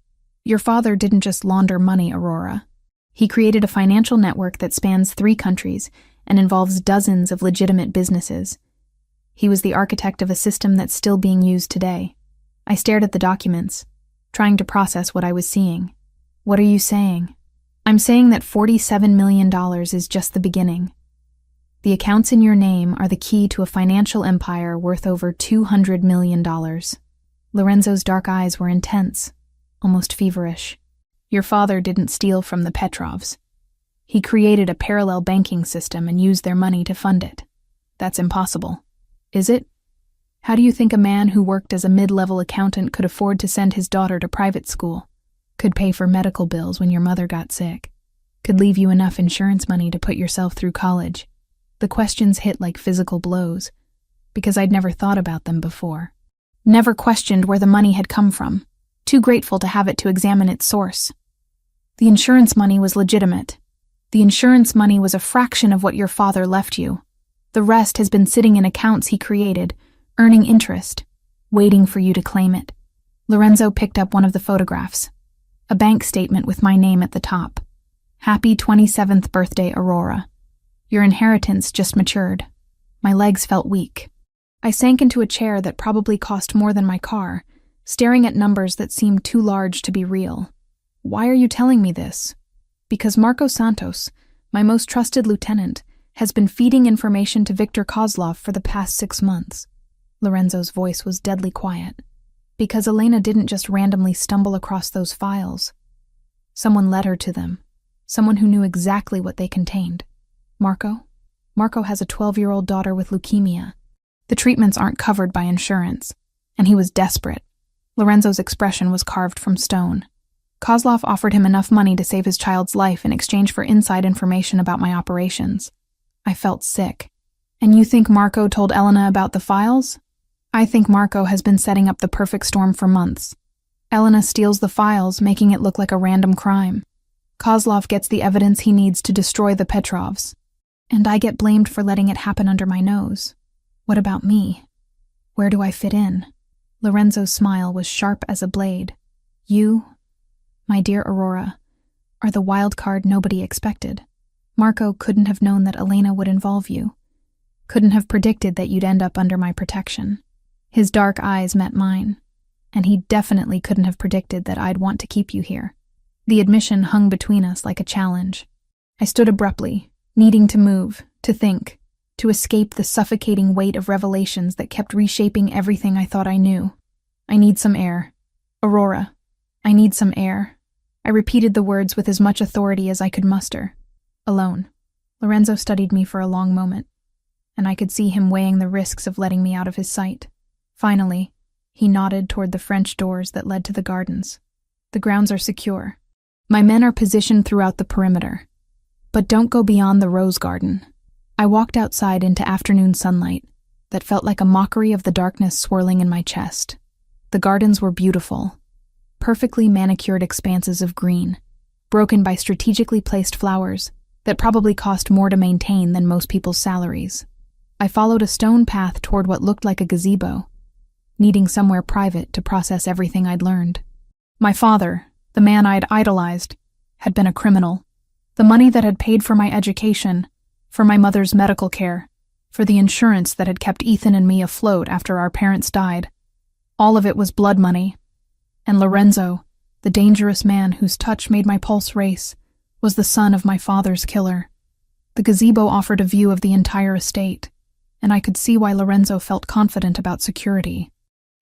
Your father didn't just launder money, Aurora. He created a financial network that spans 3 countries and involves dozens of legitimate businesses. He was the architect of a system that's still being used today. I stared at the documents, trying to process what I was seeing. What are you saying? I'm saying that $47 million is just the beginning. The accounts in your name are the key to a financial empire worth over $200 million. Lorenzo's dark eyes were intense, almost feverish. Your father didn't steal from the Petrovs. He created a parallel banking system and used their money to fund it. That's impossible. Is it? How do you think a man who worked as a mid-level accountant could afford to send his daughter to private school? Could pay for medical bills when your mother got sick? Could leave you enough insurance money to put yourself through college? The questions hit like physical blows, because I'd never thought about them before. Never questioned where the money had come from, too grateful to have it to examine its source. The insurance money was legitimate. The insurance money was a fraction of what your father left you. The rest has been sitting in accounts he created, earning interest, waiting for you to claim it. Lorenzo picked up one of the photographs. A bank statement with my name at the top. Happy 27th birthday, Aurora. Your inheritance just matured. My legs felt weak. I sank into a chair that probably cost more than my car, staring at numbers that seemed too large to be real. Why are you telling me this? Because Marco Santos, my most trusted lieutenant, has been feeding information to Viktor Kozlov for the past 6 months. Lorenzo's voice was deadly quiet. Because Elena didn't just randomly stumble across those files. Someone led her to them. Someone who knew exactly what they contained. Marco has a 12-year-old daughter with leukemia. The treatments aren't covered by insurance, and he was desperate. Lorenzo's expression was carved from stone. Kozlov offered him enough money to save his child's life in exchange for inside information about my operations. I felt sick. And you think Marco told Elena about the files? I think Marco has been setting up the perfect storm for months. Elena steals the files, making it look like a random crime. Kozlov gets the evidence he needs to destroy the Petrovs. And I get blamed for letting it happen under my nose. What about me? Where do I fit in? Lorenzo's smile was sharp as a blade. You, my dear Aurora, are the wild card nobody expected. Marco couldn't have known that Elena would involve you. Couldn't have predicted that you'd end up under my protection. His dark eyes met mine, and he definitely couldn't have predicted that I'd want to keep you here. The admission hung between us like a challenge. I stood abruptly, needing to move, to think. to escape the suffocating weight of revelations that kept reshaping everything I thought I knew. I need some air. Aurora, I need some air. I repeated the words with as much authority as I could muster. Alone. Lorenzo studied me for a long moment, and I could see him weighing the risks of letting me out of his sight. Finally, he nodded toward the French doors that led to the gardens. The grounds are secure. My men are positioned throughout the perimeter. But don't go beyond the rose garden. I walked outside into afternoon sunlight that felt like a mockery of the darkness swirling in my chest. The gardens were beautiful, perfectly manicured expanses of green, broken by strategically placed flowers that probably cost more to maintain than most people's salaries. I followed a stone path toward what looked like a gazebo, needing somewhere private to process everything I'd learned. My father, the man I'd idolized, had been a criminal. The money that had paid for my education, for my mother's medical care, for the insurance that had kept Ethan and me afloat after our parents died. All of it was blood money. And Lorenzo, the dangerous man whose touch made my pulse race, was the son of my father's killer. The gazebo offered a view of the entire estate, and I could see why Lorenzo felt confident about security.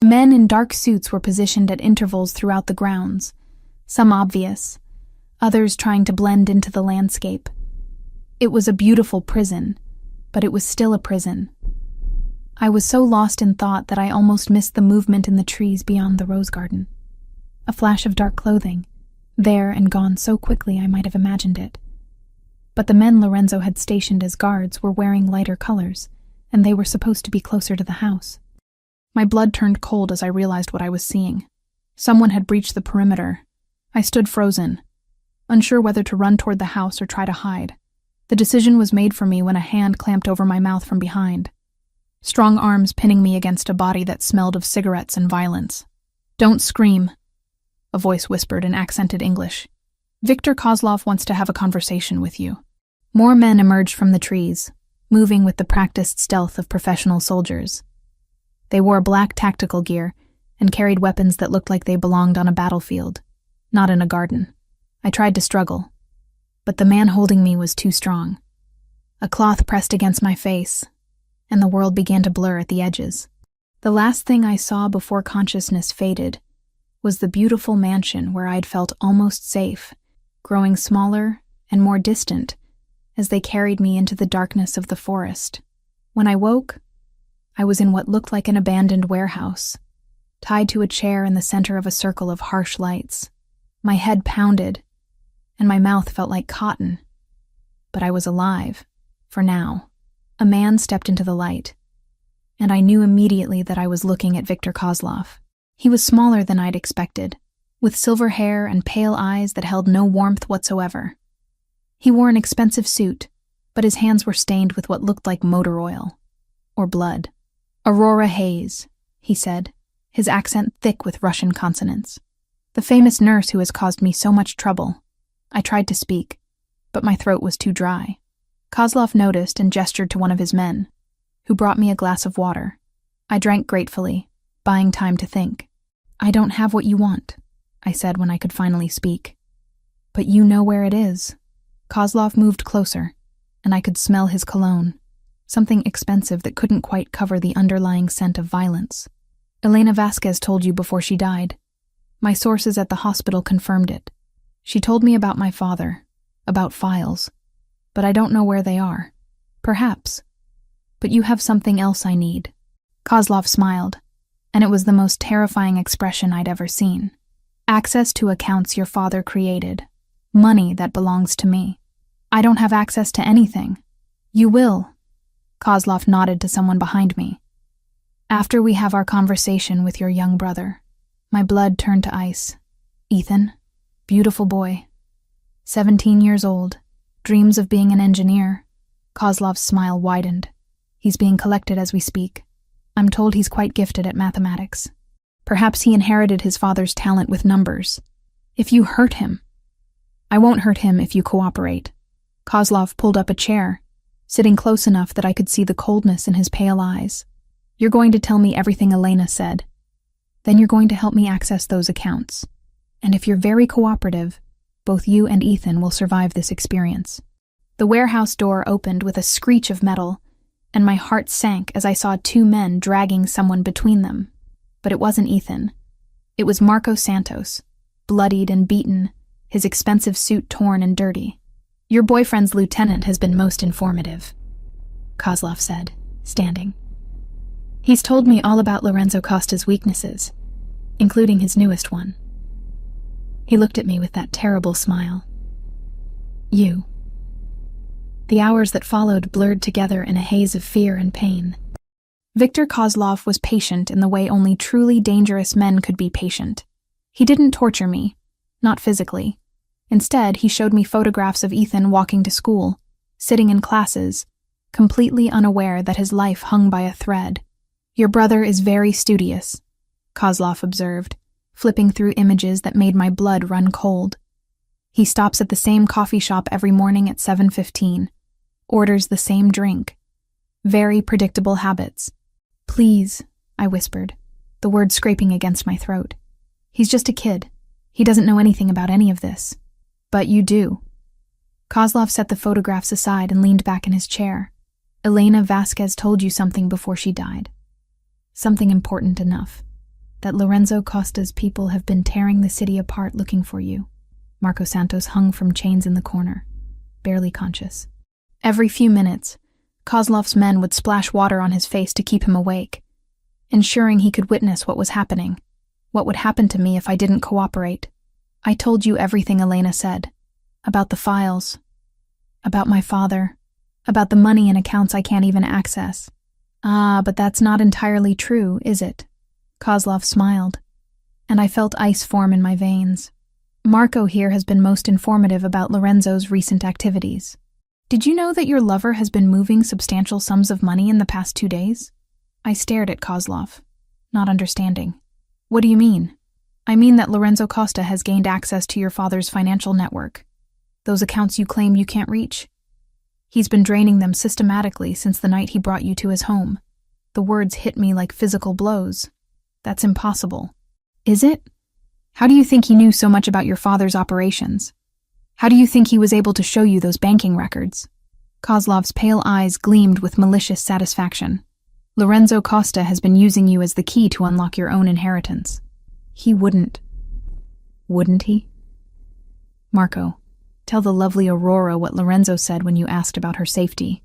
Men in dark suits were positioned at intervals throughout the grounds, some obvious, others trying to blend into the landscape. It was a beautiful prison, but it was still a prison. I was so lost in thought that I almost missed the movement in the trees beyond the rose garden. A flash of dark clothing, there and gone so quickly I might have imagined it. But the men Lorenzo had stationed as guards were wearing lighter colors, and they were supposed to be closer to the house. My blood turned cold as I realized what I was seeing. Someone had breached the perimeter. I stood frozen, unsure whether to run toward the house or try to hide. The decision was made for me when a hand clamped over my mouth from behind, strong arms pinning me against a body that smelled of cigarettes and violence. "Don't scream," a voice whispered in accented English. "Victor Kozlov wants to have a conversation with you." More men emerged from the trees, moving with the practiced stealth of professional soldiers. They wore black tactical gear and carried weapons that looked like they belonged on a battlefield, not in a garden. I tried to struggle, but the man holding me was too strong. A cloth pressed against my face, and the world began to blur at the edges. The last thing I saw before consciousness faded was the beautiful mansion where I'd felt almost safe, growing smaller and more distant as they carried me into the darkness of the forest. When I woke, I was in what looked like an abandoned warehouse, tied to a chair in the center of a circle of harsh lights. My head pounded, and my mouth felt like cotton. But I was alive, for now. A man stepped into the light, and I knew immediately that I was looking at Victor Kozlov. He was smaller than I'd expected, with silver hair and pale eyes that held no warmth whatsoever. He wore an expensive suit, but his hands were stained with what looked like motor oil, or blood. "Aurora Hayes," he said, his accent thick with Russian consonants. "The famous nurse who has caused me so much trouble." I tried to speak, but my throat was too dry. Kozlov noticed and gestured to one of his men, who brought me a glass of water. I drank gratefully, buying time to think. "I don't have what you want," I said when I could finally speak. "But you know where it is." Kozlov moved closer, and I could smell his cologne, something expensive that couldn't quite cover the underlying scent of violence. "Elena Vasquez told you before she died. My sources at the hospital confirmed it. She told me about my father, about files, but I don't know where they are. Perhaps. But you have something else I need." Kozlov smiled, and it was the most terrifying expression I'd ever seen. "Access to accounts your father created. Money that belongs to me. I don't have access to anything." "You will." Kozlov nodded to someone behind me. "After we have our conversation with your young brother." My blood turned to ice. Ethan, beautiful boy, 17 years old, dreams of being an engineer. Kozlov's smile widened. "He's being collected as we speak. I'm told he's quite gifted at mathematics. Perhaps he inherited his father's talent with numbers. If you hurt him..." "I won't hurt him if you cooperate." Kozlov pulled up a chair, sitting close enough that I could see the coldness in his pale eyes. "You're going to tell me everything Elena said. Then you're going to help me access those accounts. And if you're very cooperative, both you and Ethan will survive this experience." The warehouse door opened with a screech of metal, and my heart sank as I saw two men dragging someone between them. But it wasn't Ethan. It was Marco Santos, bloodied and beaten, his expensive suit torn and dirty. "Your boyfriend's lieutenant has been most informative," Kozlov said, standing. "He's told me all about Lorenzo Costa's weaknesses, including his newest one." He looked at me with that terrible smile. "You." The hours that followed blurred together in a haze of fear and pain. Viktor Kozlov was patient in the way only truly dangerous men could be patient. He didn't torture me, not physically. Instead, he showed me photographs of Ethan walking to school, sitting in classes, completely unaware that his life hung by a thread. "Your brother is very studious," Kozlov observed, flipping through images that made my blood run cold. "He stops at the same coffee shop every morning at 7:15, orders the same drink. Very predictable habits." "Please," I whispered, the words scraping against my throat. "He's just a kid. He doesn't know anything about any of this." "But you do." Kozlov set the photographs aside and leaned back in his chair. "Elena Vasquez told you something before she died. Something important enough. That Lorenzo Costa's people have been tearing the city apart looking for you." Marco Santos hung from chains in the corner, barely conscious. Every few minutes, Kozlov's men would splash water on his face to keep him awake, ensuring he could witness what was happening, what would happen to me if I didn't cooperate. "I told you everything Elena said. About the files. About my father. About the money in accounts I can't even access." "Ah, but that's not entirely true, is it?" Kozlov smiled, and I felt ice form in my veins. "Marco here has been most informative about Lorenzo's recent activities. Did you know that your lover has been moving substantial sums of money in the past 2 days?" I stared at Kozlov, not understanding. "What do you mean?" "I mean that Lorenzo Costa has gained access to your father's financial network. Those accounts you claim you can't reach. He's been draining them systematically since the night he brought you to his home." The words hit me like physical blows. "That's impossible." "Is it? How do you think he knew so much about your father's operations? How do you think he was able to show you those banking records?" Kozlov's pale eyes gleamed with malicious satisfaction. "Lorenzo Costa has been using you as the key to unlock your own inheritance. He wouldn't he? Marco, tell the lovely Aurora what Lorenzo said when you asked about her safety."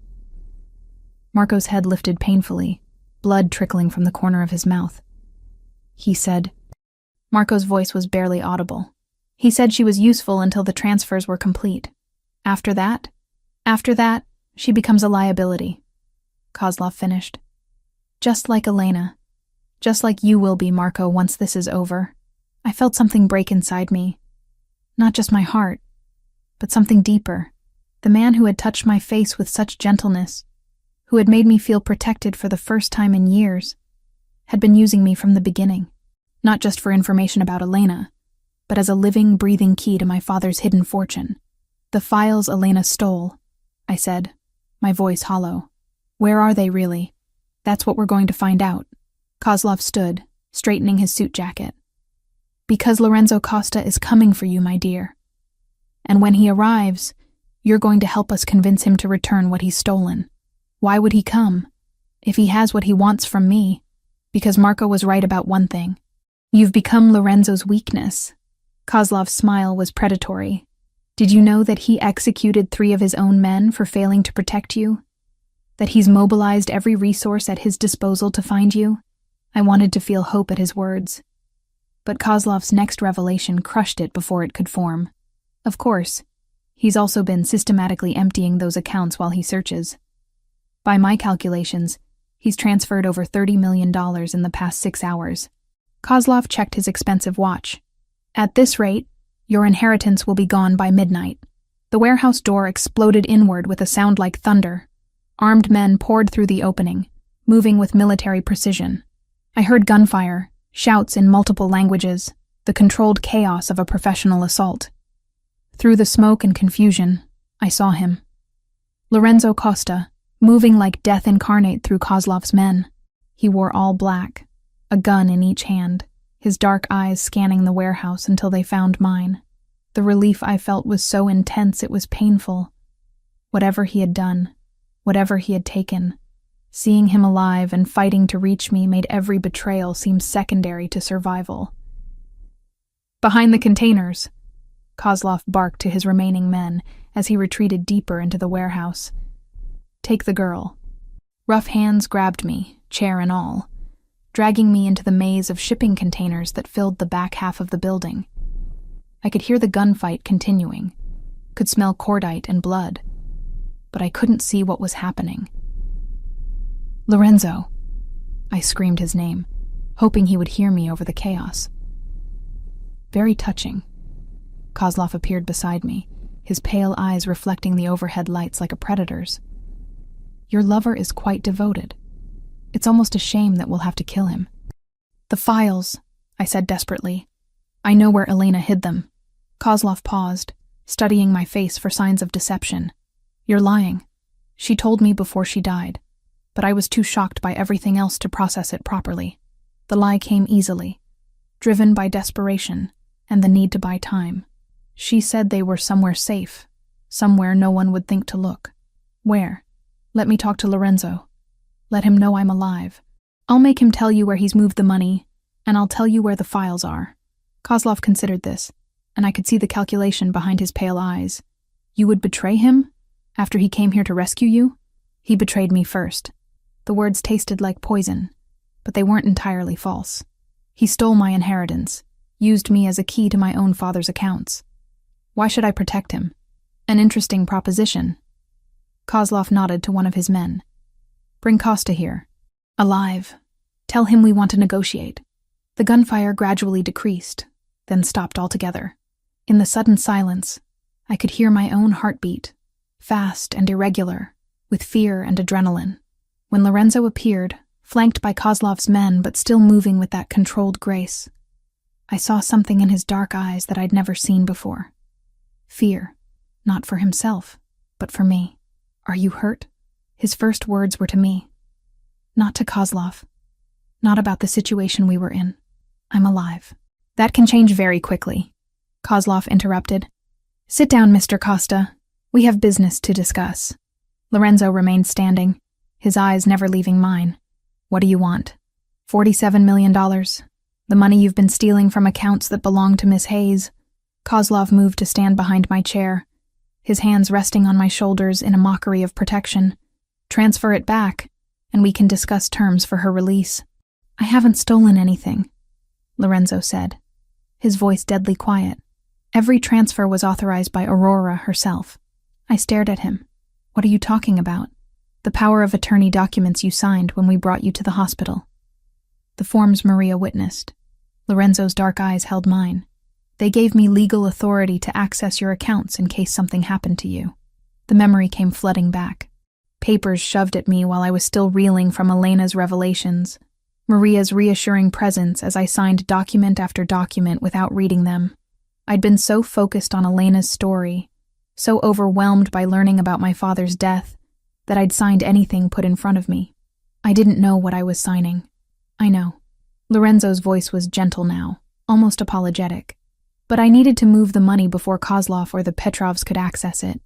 Marco's head lifted painfully, blood trickling from the corner of his mouth. "He said..." Marco's voice was barely audible. "He said she was useful until the transfers were complete. After that, she becomes a liability," Kozlov finished. "Just like Elena. Just like you will be, Marco, once this is over." I felt something break inside me. Not just my heart, but something deeper. The man who had touched my face with such gentleness, who had made me feel protected for the first time in years, had been using me from the beginning. Not just for information about Elena, but as a living, breathing key to my father's hidden fortune. "The files Elena stole," I said, my voice hollow. "Where are they really? That's what we're going to find out." Kozlov stood, straightening his suit jacket. "Because Lorenzo Costa is coming for you, my dear. And when he arrives, you're going to help us convince him to return what he's stolen. Why would he come? If he has what he wants from me, because Marco was right about one thing. You've become Lorenzo's weakness." Kozlov's smile was predatory. "Did you know that he executed 3 of his own men for failing to protect you? That he's mobilized every resource at his disposal to find you?" I wanted to feel hope at his words. But Kozlov's next revelation crushed it before it could form. Of course, he's also been systematically emptying those accounts while he searches. By my calculations, he's transferred over $30 million in the past 6 hours. Kozlov checked his expensive watch. "At this rate, your inheritance will be gone by midnight." The warehouse door exploded inward with a sound like thunder. Armed men poured through the opening, moving with military precision. I heard gunfire, shouts in multiple languages, the controlled chaos of a professional assault. Through the smoke and confusion, I saw him. Lorenzo Costa, moving like death incarnate through Kozlov's men. He wore all black, a gun in each hand, his dark eyes scanning the warehouse until they found mine. The relief I felt was so intense it was painful. Whatever he had done, whatever he had taken, Seeing him alive and fighting to reach me made every betrayal seem secondary to survival. "Behind the containers," Kozlov barked to his remaining men as he retreated deeper into the warehouse. "Take the girl." Rough hands grabbed me, chair and all, dragging me into the maze of shipping containers that filled the back half of the building. I could hear the gunfight continuing, could smell cordite and blood, but I couldn't see what was happening. "Lorenzo!" I screamed his name, hoping he would hear me over the chaos. Very touching. Kozlov appeared beside me, his pale eyes reflecting the overhead lights like a predator's. "Your lover is quite devoted. It's almost a shame that we'll have to kill him." "The files," I said desperately. "I know where Elena hid them." Kozlov paused, studying my face for signs of deception. "You're lying. She told me before she died, but I was too shocked by everything else to process it properly. The lie came easily, driven by desperation and the need to buy time. She said they were somewhere safe, somewhere no one would think to look. Where? Let me talk to Lorenzo. Let him know I'm alive. I'll make him tell you where he's moved the money, and I'll tell you where the files are." Kozlov considered this, and I could see the calculation behind his pale eyes. "You would betray him? After he came here to rescue you?" "He betrayed me first." The words tasted like poison, but they weren't entirely false. "He stole my inheritance, used me as a key to my own father's accounts. Why should I protect him? An interesting proposition." Kozlov nodded to one of his men. "Bring Costa here. Alive. Tell him we want to negotiate." The gunfire gradually decreased, then stopped altogether. In the sudden silence, I could hear my own heartbeat, fast and irregular, with fear and adrenaline. When Lorenzo appeared, flanked by Kozlov's men but still moving with that controlled grace, I saw something in his dark eyes that I'd never seen before. Fear, not for himself, but for me. "Are you hurt?" His first words were to me, not to Kozlov, not about the situation we were in. "I'm alive." "That can change very quickly," Kozlov interrupted. "Sit down, Mr. Costa. We have business to discuss." Lorenzo remained standing, his eyes never leaving mine. "What do you want?" $47 million. The money you've been stealing from accounts that belong to Miss Hayes." Kozlov moved to stand behind my chair, his hands resting on my shoulders in a mockery of protection. "Transfer it back, and we can discuss terms for her release." "I haven't stolen anything," Lorenzo said, his voice deadly quiet. "Every transfer was authorized by Aurora herself." I stared at him. "What are you talking about?" "The power of attorney documents you signed when we brought you to the hospital." The forms Maria witnessed. Lorenzo's dark eyes held mine. "They gave me legal authority to access your accounts in case something happened to you." The memory came flooding back. Papers shoved at me while I was still reeling from Elena's revelations. Maria's reassuring presence as I signed document after document without reading them. I'd been so focused on Elena's story, so overwhelmed by learning about my father's death, that I'd signed anything put in front of me. I didn't know what I was signing. "I know." Lorenzo's voice was gentle now, almost apologetic. "But I needed to move the money before Kozlov or the Petrovs could access it.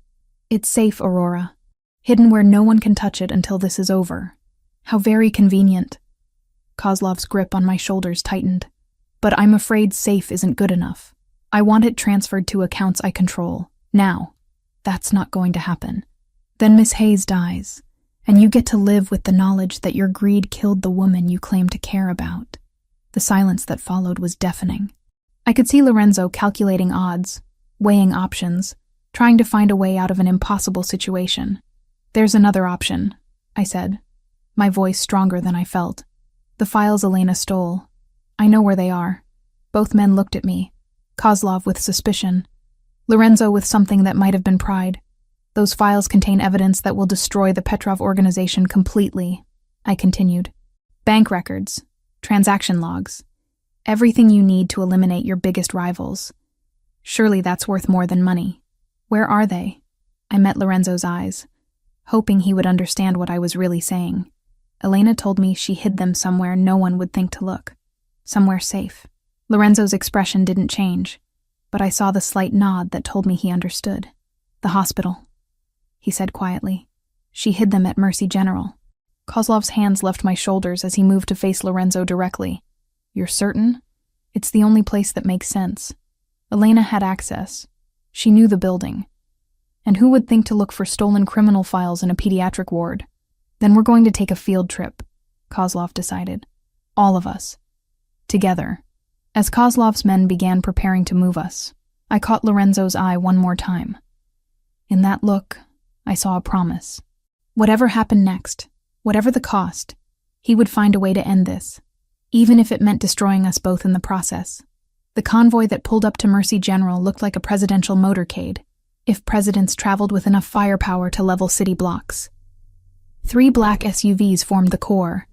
It's safe, Aurora. Hidden where no one can touch it until this is over. How very convenient." Kozlov's grip on my shoulders tightened. "But I'm afraid safe isn't good enough. I want it transferred to accounts I control, now. That's not going to happen. Then Miss Hayes dies, and you get to live with the knowledge that your greed killed the woman you claim to care about." The silence that followed was deafening. I could see Lorenzo calculating odds, weighing options, trying to find a way out of an impossible situation. "There's another option," I said, my voice stronger than I felt. "The files Elena stole. I know where they are." Both men looked at me, Kozlov with suspicion, Lorenzo with something that might have been pride. "Those files contain evidence that will destroy the Petrov organization completely," I continued. "Bank records, transaction logs, everything you need to eliminate your biggest rivals. Surely that's worth more than money. Where are they?" I met Lorenzo's eyes, hoping he would understand what I was really saying. "Elena told me she hid them somewhere no one would think to look. Somewhere safe." Lorenzo's expression didn't change, but I saw the slight nod that told me he understood. "The hospital," he said quietly. "She hid them at Mercy General." Kozlov's hands left my shoulders as he moved to face Lorenzo directly. "You're certain? It's the only place that makes sense." Elena had access. She knew the building. And who would think to look for stolen criminal files in a pediatric ward? "Then we're going to take a field trip," Kozlov decided. "All of us. Together." As Kozlov's men began preparing to move us, I caught Lorenzo's eye one more time. In that look, I saw a promise. Whatever happened next, whatever the cost, he would find a way to end this, even if it meant destroying us both in the process. The convoy that pulled up to Mercy General looked like a presidential motorcade, if presidents traveled with enough firepower to level city blocks. 3 black SUVs formed the core,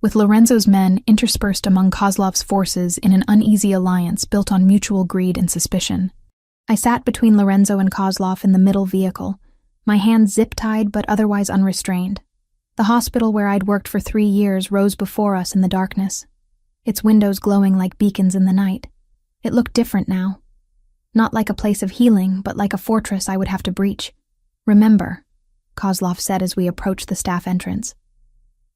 with Lorenzo's men interspersed among Kozlov's forces in an uneasy alliance built on mutual greed and suspicion. I sat between Lorenzo and Kozlov in the middle vehicle, my hands zip-tied but otherwise unrestrained. The hospital where I'd worked for 3 years rose before us in the darkness, its windows glowing like beacons in the night. It looked different now. Not like a place of healing, but like a fortress I would have to breach. "Remember," Kozlov said as we approached the staff entrance,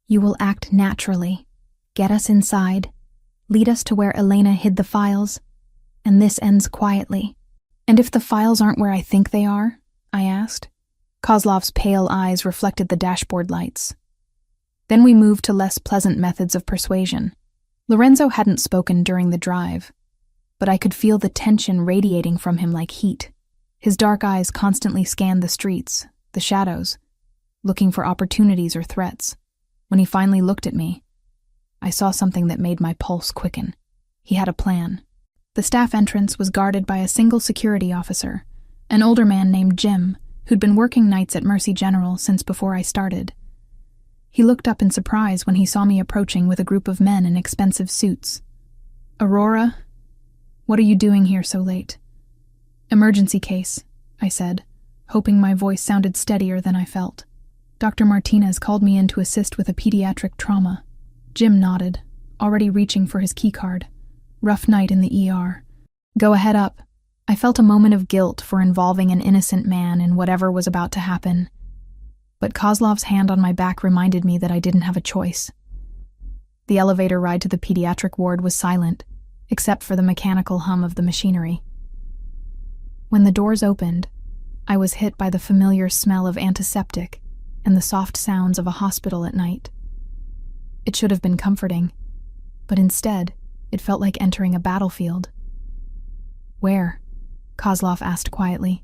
"you will act naturally. Get us inside. Lead us to where Elena hid the files. And this ends quietly." "And if the files aren't where I think they are?" I asked. Kozlov's pale eyes reflected the dashboard lights. Then we moved to less pleasant methods of persuasion. Lorenzo hadn't spoken during the drive, but I could feel the tension radiating from him like heat. His dark eyes constantly scanned the streets, the shadows, looking for opportunities or threats. When he finally looked at me, I saw something that made my pulse quicken. He had a plan. The staff entrance was guarded by a single security officer, an older man named Jim, who'd been working nights at Mercy General since before I started. He looked up in surprise when he saw me approaching with a group of men in expensive suits. "Aurora, what are you doing here so late?" "Emergency case," I said, hoping my voice sounded steadier than I felt. "Dr. Martinez called me in to assist with a pediatric trauma." Jim nodded, already reaching for his keycard. "Rough night in the ER. Go ahead up." I felt a moment of guilt for involving an innocent man in whatever was about to happen. But Kozlov's hand on my back reminded me that I didn't have a choice. The elevator ride to the pediatric ward was silent, except for the mechanical hum of the machinery. When the doors opened, I was hit by the familiar smell of antiseptic and the soft sounds of a hospital at night. It should have been comforting, but instead, it felt like entering a battlefield. "Where?" Kozlov asked quietly.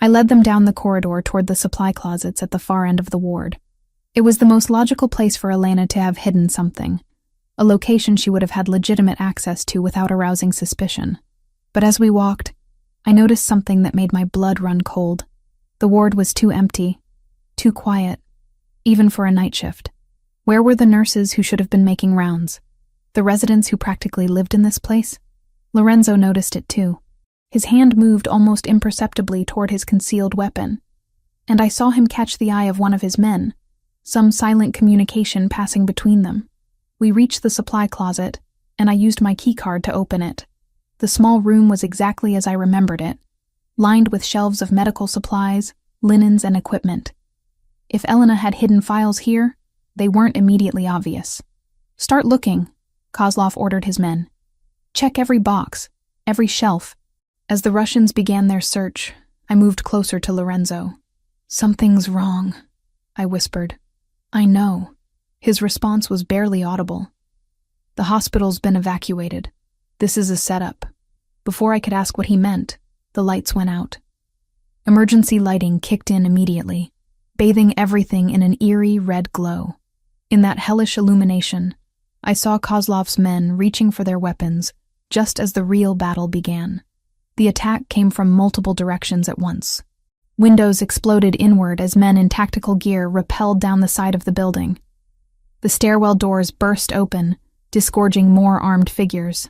I led them down the corridor toward the supply closets at the far end of the ward. It was the most logical place for Elena to have hidden something, a location she would have had legitimate access to without arousing suspicion. But as we walked, I noticed something that made my blood run cold. The ward was too empty, too quiet, even for a night shift. Where were the nurses who should have been making rounds? The residents who practically lived in this place? Lorenzo noticed it too. His hand moved almost imperceptibly toward his concealed weapon, and I saw him catch the eye of one of his men, some silent communication passing between them. We reached the supply closet, and I used my keycard to open it. The small room was exactly as I remembered it, lined with shelves of medical supplies, linens, and equipment. If Elena had hidden files here, they weren't immediately obvious. "Start looking," Kozlov ordered his men. "Check every box, every shelf." As the Russians began their search, I moved closer to Lorenzo. "Something's wrong," I whispered. "I know." His response was barely audible. "The hospital's been evacuated. This is a setup." Before I could ask what he meant, the lights went out. Emergency lighting kicked in immediately, bathing everything in an eerie red glow. In that hellish illumination, I saw Kozlov's men reaching for their weapons just as the real battle began. The attack came from multiple directions at once. Windows exploded inward as men in tactical gear rappelled down the side of the building. The stairwell doors burst open, disgorging more armed figures.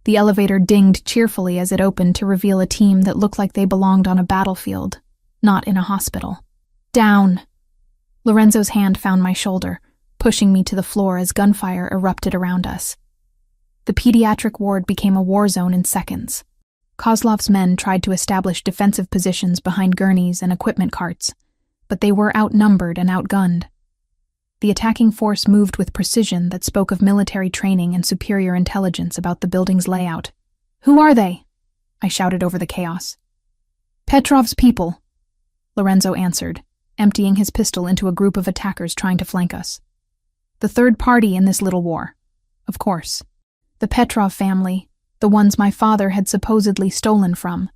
The elevator dinged cheerfully as it opened to reveal a team that looked like they belonged on a battlefield, not in a hospital. "Down!" Lorenzo's hand found my shoulder, pushing me to the floor as gunfire erupted around us. The pediatric ward became a war zone in seconds. Kozlov's men tried to establish defensive positions behind gurneys and equipment carts, but they were outnumbered and outgunned. The attacking force moved with precision that spoke of military training and superior intelligence about the building's layout. "Who are they?" I shouted over the chaos. "Petrov's people," Lorenzo answered, emptying his pistol into a group of attackers trying to flank us. "The third party in this little war. Of course. The Petrov family, the ones my father had supposedly stolen from,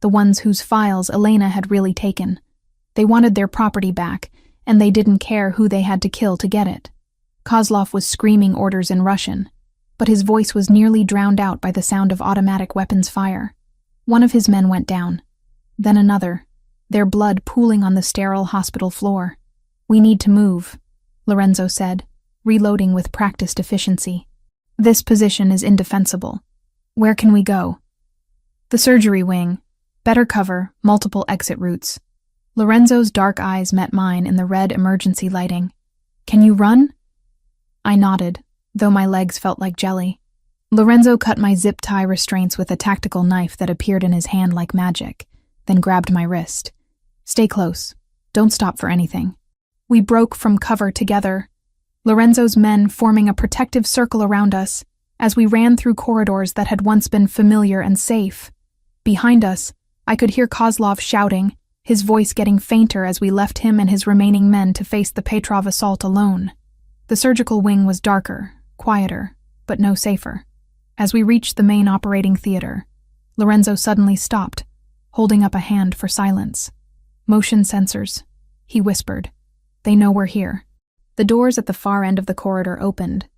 the ones whose files Elena had really taken. They wanted their property back, and they didn't care who they had to kill to get it." Kozlov was screaming orders in Russian, but his voice was nearly drowned out by the sound of automatic weapons fire. One of his men went down, then another, their blood pooling on the sterile hospital floor. "We need to move," Lorenzo said, reloading with practiced efficiency. "This position is indefensible. Where can we go?" "The surgery wing. Better cover, multiple exit routes." Lorenzo's dark eyes met mine in the red emergency lighting. "Can you run?" I nodded, though my legs felt like jelly. Lorenzo cut my zip tie restraints with a tactical knife that appeared in his hand like magic, then grabbed my wrist. "Stay close. Don't stop for anything." We broke from cover together, Lorenzo's men forming a protective circle around us as we ran through corridors that had once been familiar and safe. Behind us, I could hear Kozlov shouting, his voice getting fainter as we left him and his remaining men to face the Petrov assault alone. The surgical wing was darker, quieter, but no safer. As we reached the main operating theater, Lorenzo suddenly stopped, holding up a hand for silence. "Motion sensors," he whispered. "They know we're here." The doors at the far end of the corridor opened,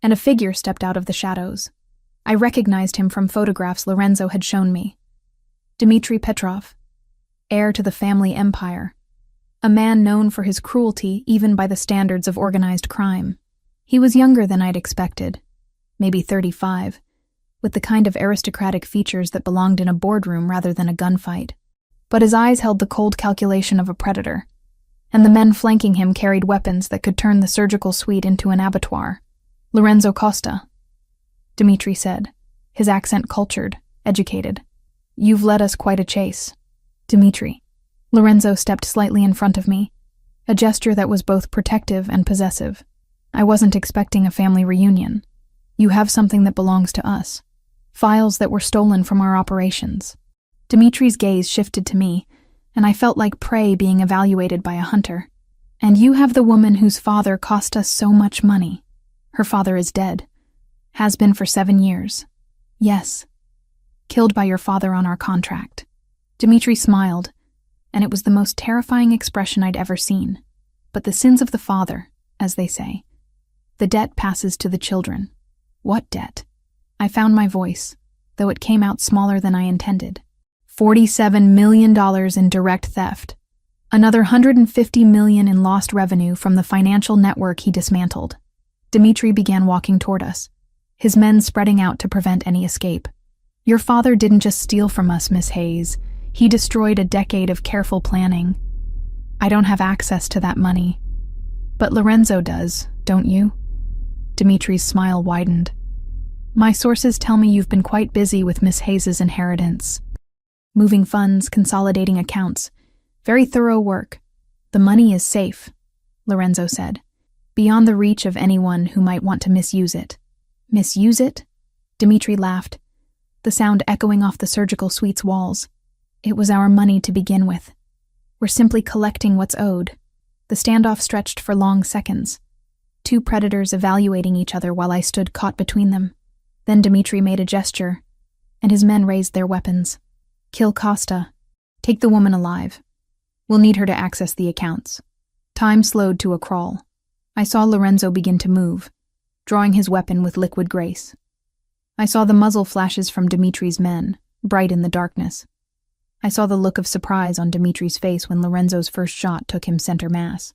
and a figure stepped out of the shadows. I recognized him from photographs Lorenzo had shown me. Dmitry Petrov, heir to the family empire, a man known for his cruelty even by the standards of organized crime. He was younger than I'd expected, maybe 35, with the kind of aristocratic features that belonged in a boardroom rather than a gunfight. But his eyes held the cold calculation of a predator, and the men flanking him carried weapons that could turn the surgical suite into an abattoir. "Lorenzo Costa," Dmitry said, his accent cultured, educated. "You've led us quite a chase." "Dmitry." Lorenzo stepped slightly in front of me, a gesture that was both protective and possessive. "I wasn't expecting a family reunion. You have something that belongs to us. Files that were stolen from our operations." Dmitry's gaze shifted to me, and I felt like prey being evaluated by a hunter. "And you have the woman whose father cost us so much money. Her father is dead. Has been for 7 years. Yes. Killed by your father on our contract." Dmitry smiled, and it was the most terrifying expression I'd ever seen. But the sins of the father, as they say. The debt passes to the children. What debt? I found my voice, though it came out smaller than I intended. $47 million in direct theft. Another $150 million in lost revenue from the financial network he dismantled. Dmitry began walking toward us, his men spreading out to prevent any escape. "Your father didn't just steal from us, Miss Hayes. He destroyed a decade of careful planning. I don't have access to that money. But Lorenzo does, don't you?" Dmitry's smile widened. "My sources tell me you've been quite busy with Miss Hayes' inheritance. Moving funds, consolidating accounts. Very thorough work. The money is safe," Lorenzo said, "beyond the reach of anyone who might want to misuse it." "Misuse it?" Dmitry laughed, the sound echoing off the surgical suite's walls. "It was our money to begin with. We're simply collecting what's owed." The standoff stretched for long seconds, two predators evaluating each other while I stood caught between them. Then Dmitry made a gesture, and his men raised their weapons. "Kill Costa. Take the woman alive. We'll need her to access the accounts." Time slowed to a crawl. I saw Lorenzo begin to move, drawing his weapon with liquid grace. I saw the muzzle flashes from Dmitry's men, bright in the darkness. I saw the look of surprise on Dmitry's face when Lorenzo's first shot took him center mass.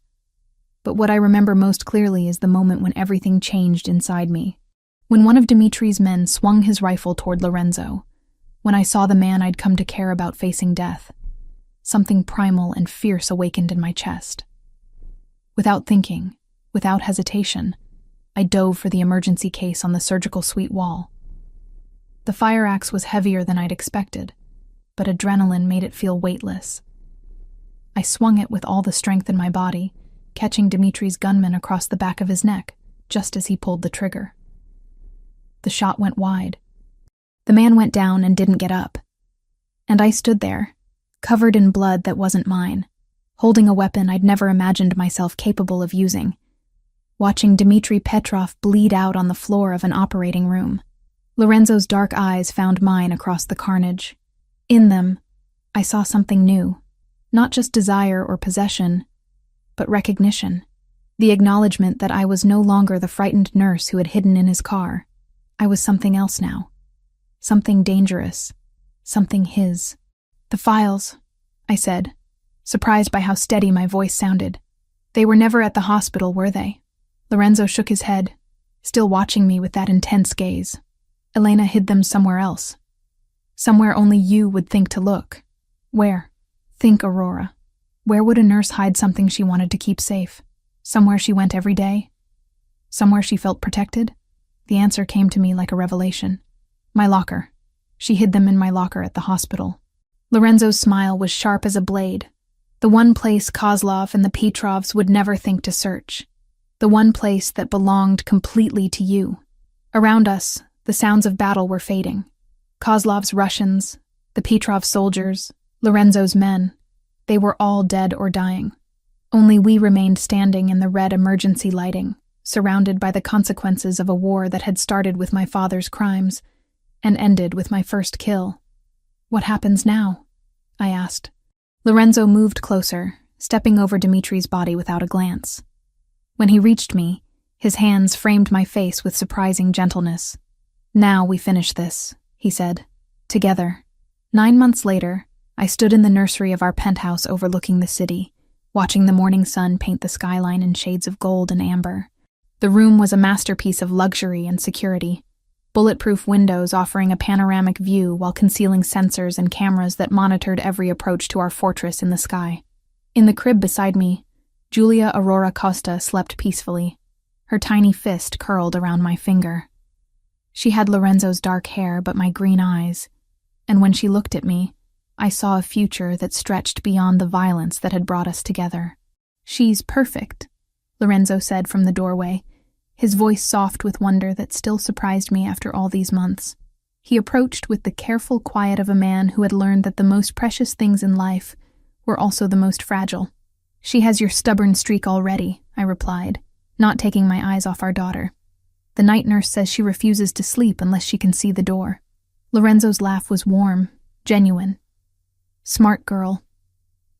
But what I remember most clearly is the moment when everything changed inside me. When one of Dmitry's men swung his rifle toward Lorenzo, when I saw the man I'd come to care about facing death, something primal and fierce awakened in my chest. Without thinking, without hesitation, I dove for the emergency case on the surgical suite wall. The fire axe was heavier than I'd expected, but adrenaline made it feel weightless. I swung it with all the strength in my body, catching Dimitri's gunman across the back of his neck, just as he pulled the trigger. The shot went wide. The man went down and didn't get up. And I stood there, covered in blood that wasn't mine, holding a weapon I'd never imagined myself capable of using, watching Dmitri Petrov bleed out on the floor of an operating room. Lorenzo's dark eyes found mine across the carnage. In them, I saw something new, not just desire or possession, but recognition. The acknowledgement that I was no longer the frightened nurse who had hidden in his car. I was something else now. Something dangerous. Something his. "The files," I said, surprised by how steady my voice sounded. "They were never at the hospital, were they?" Lorenzo shook his head, still watching me with that intense gaze. "Elena hid them somewhere else. Somewhere only you would think to look." "Where?" "Think, Aurora. Where would a nurse hide something she wanted to keep safe? Somewhere she went every day? Somewhere she felt protected?" The answer came to me like a revelation. "My locker. She hid them in my locker at the hospital." Lorenzo's smile was sharp as a blade. The one place Kozlov and the Petrovs would never think to search. The one place that belonged completely to you. Around us, the sounds of battle were fading. Kozlov's Russians, the Petrov soldiers, Lorenzo's men, they were all dead or dying. Only we remained standing in the red emergency lighting, surrounded by the consequences of a war that had started with my father's crimes and ended with my first kill. "What happens now?" I asked. Lorenzo moved closer, stepping over Dimitri's body without a glance. When he reached me, his hands framed my face with surprising gentleness. "Now we finish this," he said. "Together." 9 months later, I stood in the nursery of our penthouse overlooking the city, watching the morning sun paint the skyline in shades of gold and amber. The room was a masterpiece of luxury and security, bulletproof windows offering a panoramic view while concealing sensors and cameras that monitored every approach to our fortress in the sky. In the crib beside me, Julia Aurora Costa slept peacefully, her tiny fist curled around my finger. She had Lorenzo's dark hair but my green eyes, and when she looked at me, I saw a future that stretched beyond the violence that had brought us together. "She's perfect," Lorenzo said from the doorway, his voice soft with wonder that still surprised me after all these months. He approached with the careful quiet of a man who had learned that the most precious things in life were also the most fragile. "She has your stubborn streak already," I replied, not taking my eyes off our daughter. "The night nurse says she refuses to sleep unless she can see the door." Lorenzo's laugh was warm, genuine. "Smart girl.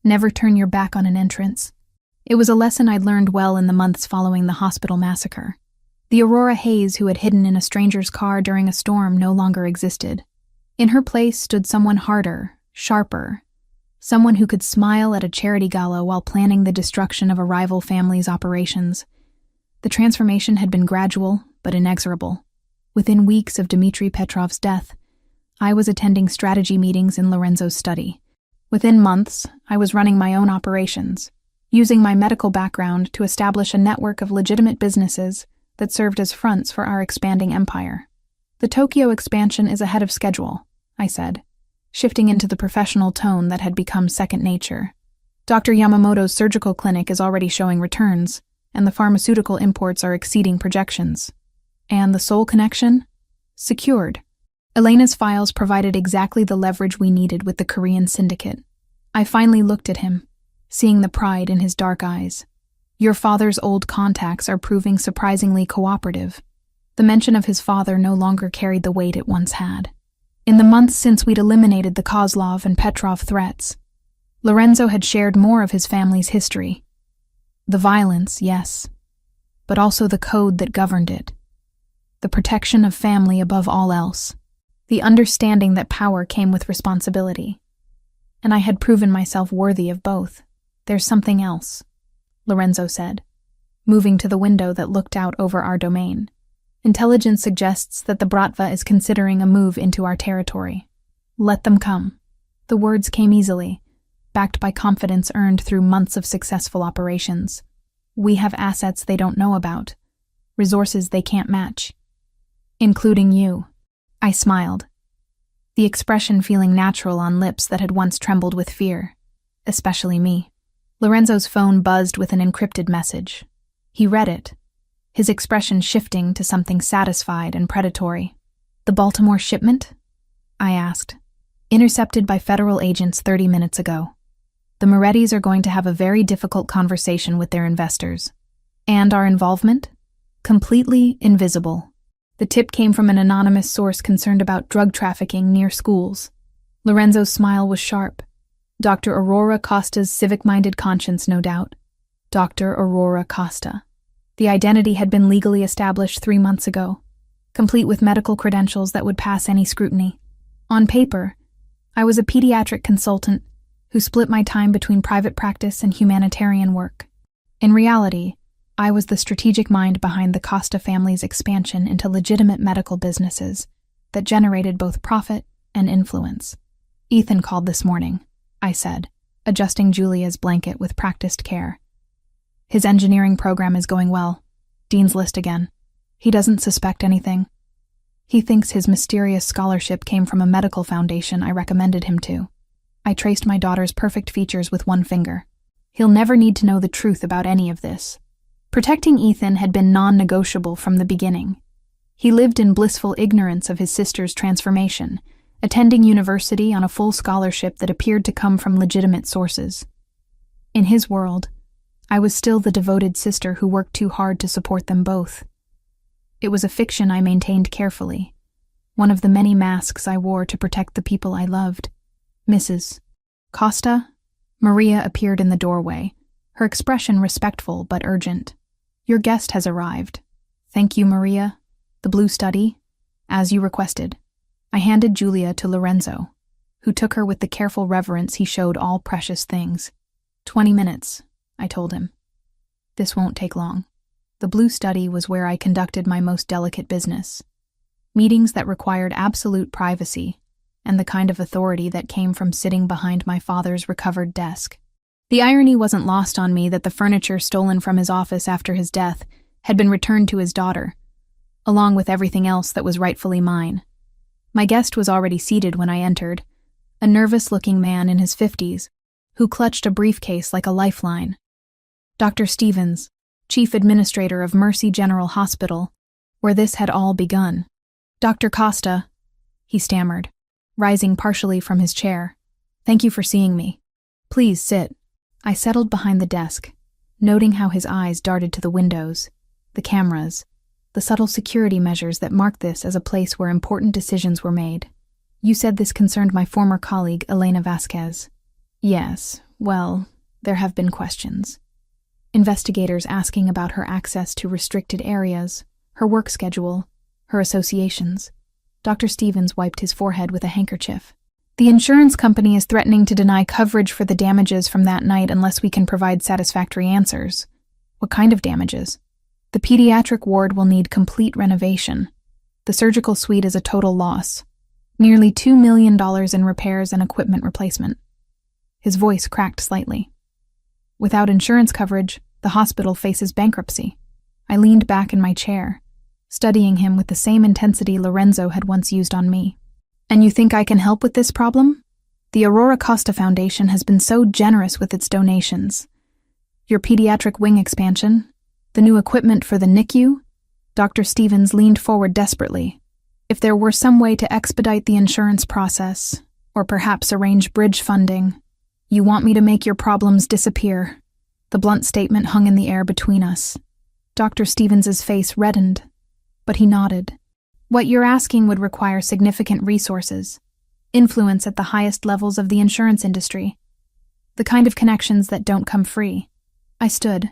Never turn your back on an entrance." It was a lesson I'd learned well in the months following the hospital massacre. The Aurora Hayes who had hidden in a stranger's car during a storm no longer existed. In her place stood someone harder, sharper, someone who could smile at a charity gala while planning the destruction of a rival family's operations. The transformation had been gradual but inexorable. Within weeks of Dmitri Petrov's death, I was attending strategy meetings in Lorenzo's study. Within months, I was running my own operations, using my medical background to establish a network of legitimate businesses that served as fronts for our expanding empire. "The Tokyo expansion is ahead of schedule," I said, shifting into the professional tone that had become second nature. "Dr. Yamamoto's surgical clinic is already showing returns, and the pharmaceutical imports are exceeding projections. And the Seoul connection? Secured." Elena's files provided exactly the leverage we needed with the Korean syndicate. I finally looked at him, seeing the pride in his dark eyes. "Your father's old contacts are proving surprisingly cooperative." The mention of his father no longer carried the weight it once had. In the months since we'd eliminated the Kozlov and Petrov threats, Lorenzo had shared more of his family's history. The violence, yes, but also the code that governed it. The protection of family above all else. The understanding that power came with responsibility. And I had proven myself worthy of both. "There's something else," Lorenzo said, moving to the window that looked out over our domain. "Intelligence suggests that the Bratva is considering a move into our territory. Let them come." The words came easily, backed by confidence earned through months of successful operations. "We have assets they don't know about, resources they can't match. Including you." I smiled, the expression feeling natural on lips that had once trembled with fear, especially me. Lorenzo's phone buzzed with an encrypted message. He read it, his expression shifting to something satisfied and predatory. "The Baltimore shipment?" I asked. "Intercepted by federal agents 30 minutes ago. The Morettis are going to have a very difficult conversation with their investors. And our involvement? Completely invisible. The tip came from an anonymous source concerned about drug trafficking near schools." Lorenzo's smile was sharp. Dr. Aurora Costa's civic-minded conscience, no doubt. Dr. Aurora Costa. The identity had been legally established 3 months ago, complete with medical credentials that would pass any scrutiny. On paper, I was a pediatric consultant who split my time between private practice and humanitarian work. In reality, I was the strategic mind behind the Costa family's expansion into legitimate medical businesses that generated both profit and influence. "Ethan called this morning," I said, adjusting Julia's blanket with practiced care. "His engineering program is going well. Dean's List again. He doesn't suspect anything. He thinks his mysterious scholarship came from a medical foundation I recommended him to. I traced my daughter's perfect features with one finger. He'll never need to know the truth about any of this." Protecting Ethan had been non-negotiable from the beginning. He lived in blissful ignorance of his sister's transformation, attending university on a full scholarship that appeared to come from legitimate sources. In his world, I was still the devoted sister who worked too hard to support them both. It was a fiction I maintained carefully, one of the many masks I wore to protect the people I loved. "Mrs. Costa?" Maria appeared in the doorway, her expression respectful but urgent. "Your guest has arrived." "Thank you, Maria. The blue study, as you requested." I handed Julia to Lorenzo, who took her with the careful reverence he showed all precious things. 20 minutes, I told him. "This won't take long." The blue study was where I conducted my most delicate business. Meetings that required absolute privacy, and the kind of authority that came from sitting behind my father's recovered desk. The irony wasn't lost on me that the furniture stolen from his office after his death had been returned to his daughter, along with everything else that was rightfully mine. My guest was already seated when I entered, a nervous-looking man in his 50s, who clutched a briefcase like a lifeline. Dr. Stevens, chief administrator of Mercy General Hospital, where this had all begun. "Dr. Costa," he stammered, rising partially from his chair. "Thank you for seeing me. Please sit." I settled behind the desk, noting how his eyes darted to the windows, the cameras, the subtle security measures that marked this as a place where important decisions were made. "You said this concerned my former colleague, Elena Vasquez." "Yes, well, there have been questions. Investigators asking about her access to restricted areas, her work schedule, her associations." Dr. Stevens wiped his forehead with a handkerchief. "The insurance company is threatening to deny coverage for the damages from that night unless we can provide satisfactory answers." "What kind of damages?" "The pediatric ward will need complete renovation. The surgical suite is a total loss. Nearly $2 million in repairs and equipment replacement." His voice cracked slightly. "Without insurance coverage, the hospital faces bankruptcy." I leaned back in my chair, studying him with the same intensity Lorenzo had once used on me. "And you think I can help with this problem? The Aurora Costa Foundation has been so generous with its donations. Your pediatric wing expansion, the new equipment for the NICU?" Dr. Stevens leaned forward desperately. "If there were some way to expedite the insurance process, or perhaps arrange bridge funding." "You want me to make your problems disappear?" The blunt statement hung in the air between us. Dr. Stevens's face reddened, but he nodded. "What you're asking would require significant resources, influence at the highest levels of the insurance industry, the kind of connections that don't come free." I stood,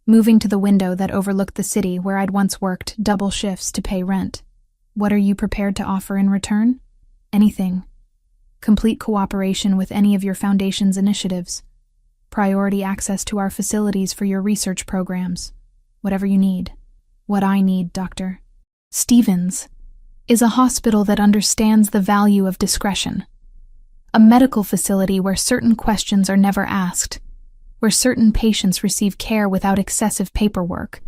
moving to the window that overlooked the city where I'd once worked double shifts to pay rent. "What are you prepared to offer in return?" "Anything. Complete cooperation with any of your foundation's initiatives. Priority access to our facilities for your research programs. Whatever you need." "What I need, Dr. Stevens, is a hospital that understands the value of discretion. A medical facility where certain questions are never asked, where certain patients receive care without excessive paperwork,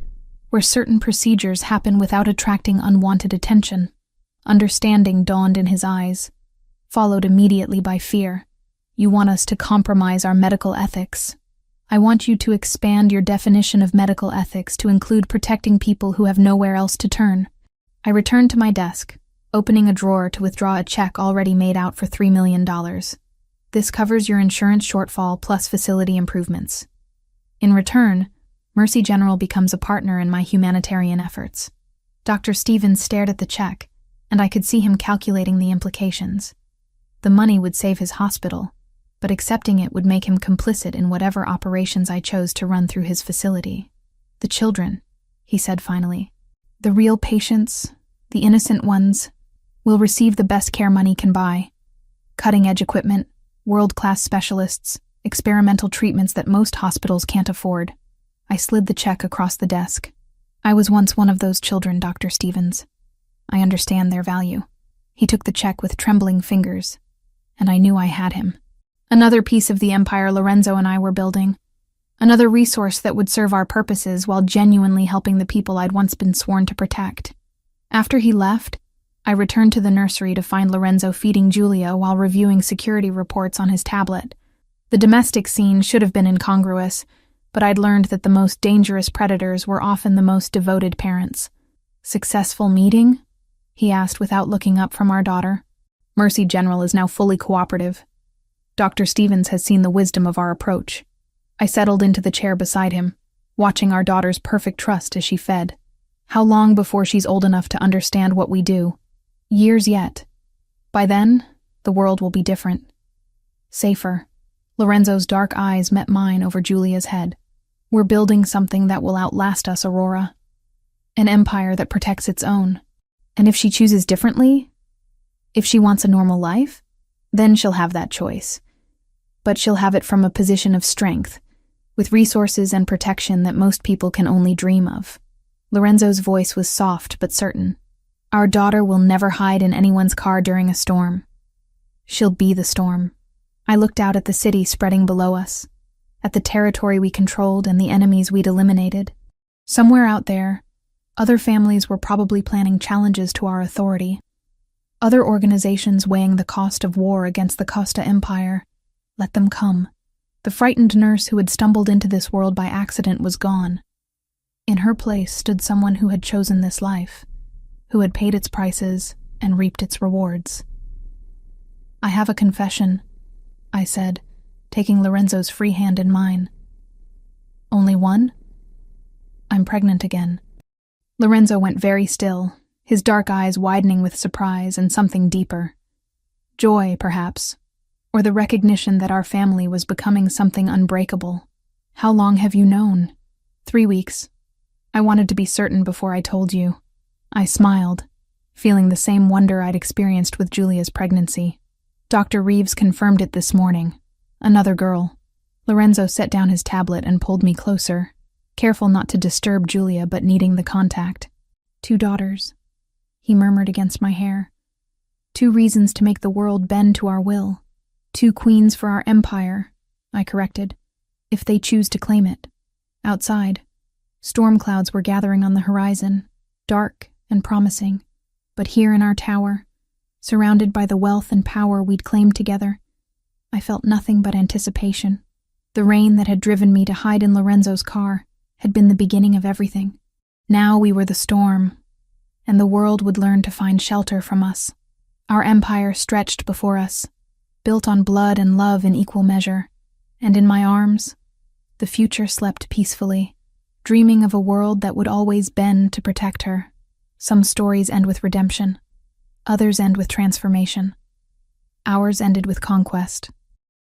where certain procedures happen without attracting unwanted attention." Understanding dawned in his eyes, followed immediately by fear. "You want us to compromise our medical ethics?" I want you to expand your definition of medical ethics to include protecting people who have nowhere else to turn. I returned to my desk, opening a drawer to withdraw a check already made out for $3 million. This covers your insurance shortfall plus facility improvements. In return, Mercy General becomes a partner in my humanitarian efforts. Dr. Stevens stared at the check, and I could see him calculating the implications. The money would save his hospital, but accepting it would make him complicit in whatever operations I chose to run through his facility. The children, he said finally, the real patients, the innocent ones, will receive the best care money can buy. Cutting-edge equipment, world-class specialists, experimental treatments that most hospitals can't afford. I slid the check across the desk. I was once one of those children, Dr. Stevens. I understand their value. He took the check with trembling fingers, and I knew I had him. Another piece of the empire Lorenzo and I were building. Another resource that would serve our purposes while genuinely helping the people I'd once been sworn to protect. After he left, I returned to the nursery to find Lorenzo feeding Julia while reviewing security reports on his tablet. The domestic scene should have been incongruous, but I'd learned that the most dangerous predators were often the most devoted parents. Successful meeting? He asked without looking up from our daughter. Mercy General is now fully cooperative. Dr. Stevens has seen the wisdom of our approach. I settled into the chair beside him, watching our daughter's perfect trust as she fed. How long before she's old enough to understand what we do? Years yet. By then, the world will be different. Safer. Lorenzo's dark eyes met mine over Julia's head. We're building something that will outlast us, Aurora. An empire that protects its own. And if she chooses differently, if she wants a normal life, then she'll have that choice. But she'll have it from a position of strength, with resources and protection that most people can only dream of. Lorenzo's voice was soft but certain. Our daughter will never hide in anyone's car during a storm. She'll be the storm. I looked out at the city spreading below us, at the territory we controlled and the enemies we'd eliminated. Somewhere out there, other families were probably planning challenges to our authority. Other organizations weighing the cost of war against the Costa Empire. Let them come. The frightened nurse who had stumbled into this world by accident was gone. In her place stood someone who had chosen this life, who had paid its prices and reaped its rewards. I have a confession, I said, taking Lorenzo's free hand in mine. Only one? I'm pregnant again. Lorenzo went very still, his dark eyes widening with surprise and something deeper. Joy, perhaps, or the recognition that our family was becoming something unbreakable. How long have you known? 3 weeks. I wanted to be certain before I told you. I smiled, feeling the same wonder I'd experienced with Julia's pregnancy. Dr. Reeves confirmed it this morning. Another girl. Lorenzo set down his tablet and pulled me closer, careful not to disturb Julia but needing the contact. 2 daughters, he murmured against my hair. 2 reasons to make the world bend to our will. 2 queens for our empire, I corrected, if they choose to claim it. Outside, storm clouds were gathering on the horizon, dark and promising. But here in our tower, surrounded by the wealth and power we'd claimed together, I felt nothing but anticipation. The rain that had driven me to hide in Lorenzo's car had been the beginning of everything. Now we were the storm, and the world would learn to find shelter from us. Our empire stretched before us, built on blood and love in equal measure, and in my arms, the future slept peacefully, dreaming of a world that would always bend to protect her. Some stories end with redemption, others end with transformation. Ours ended with conquest.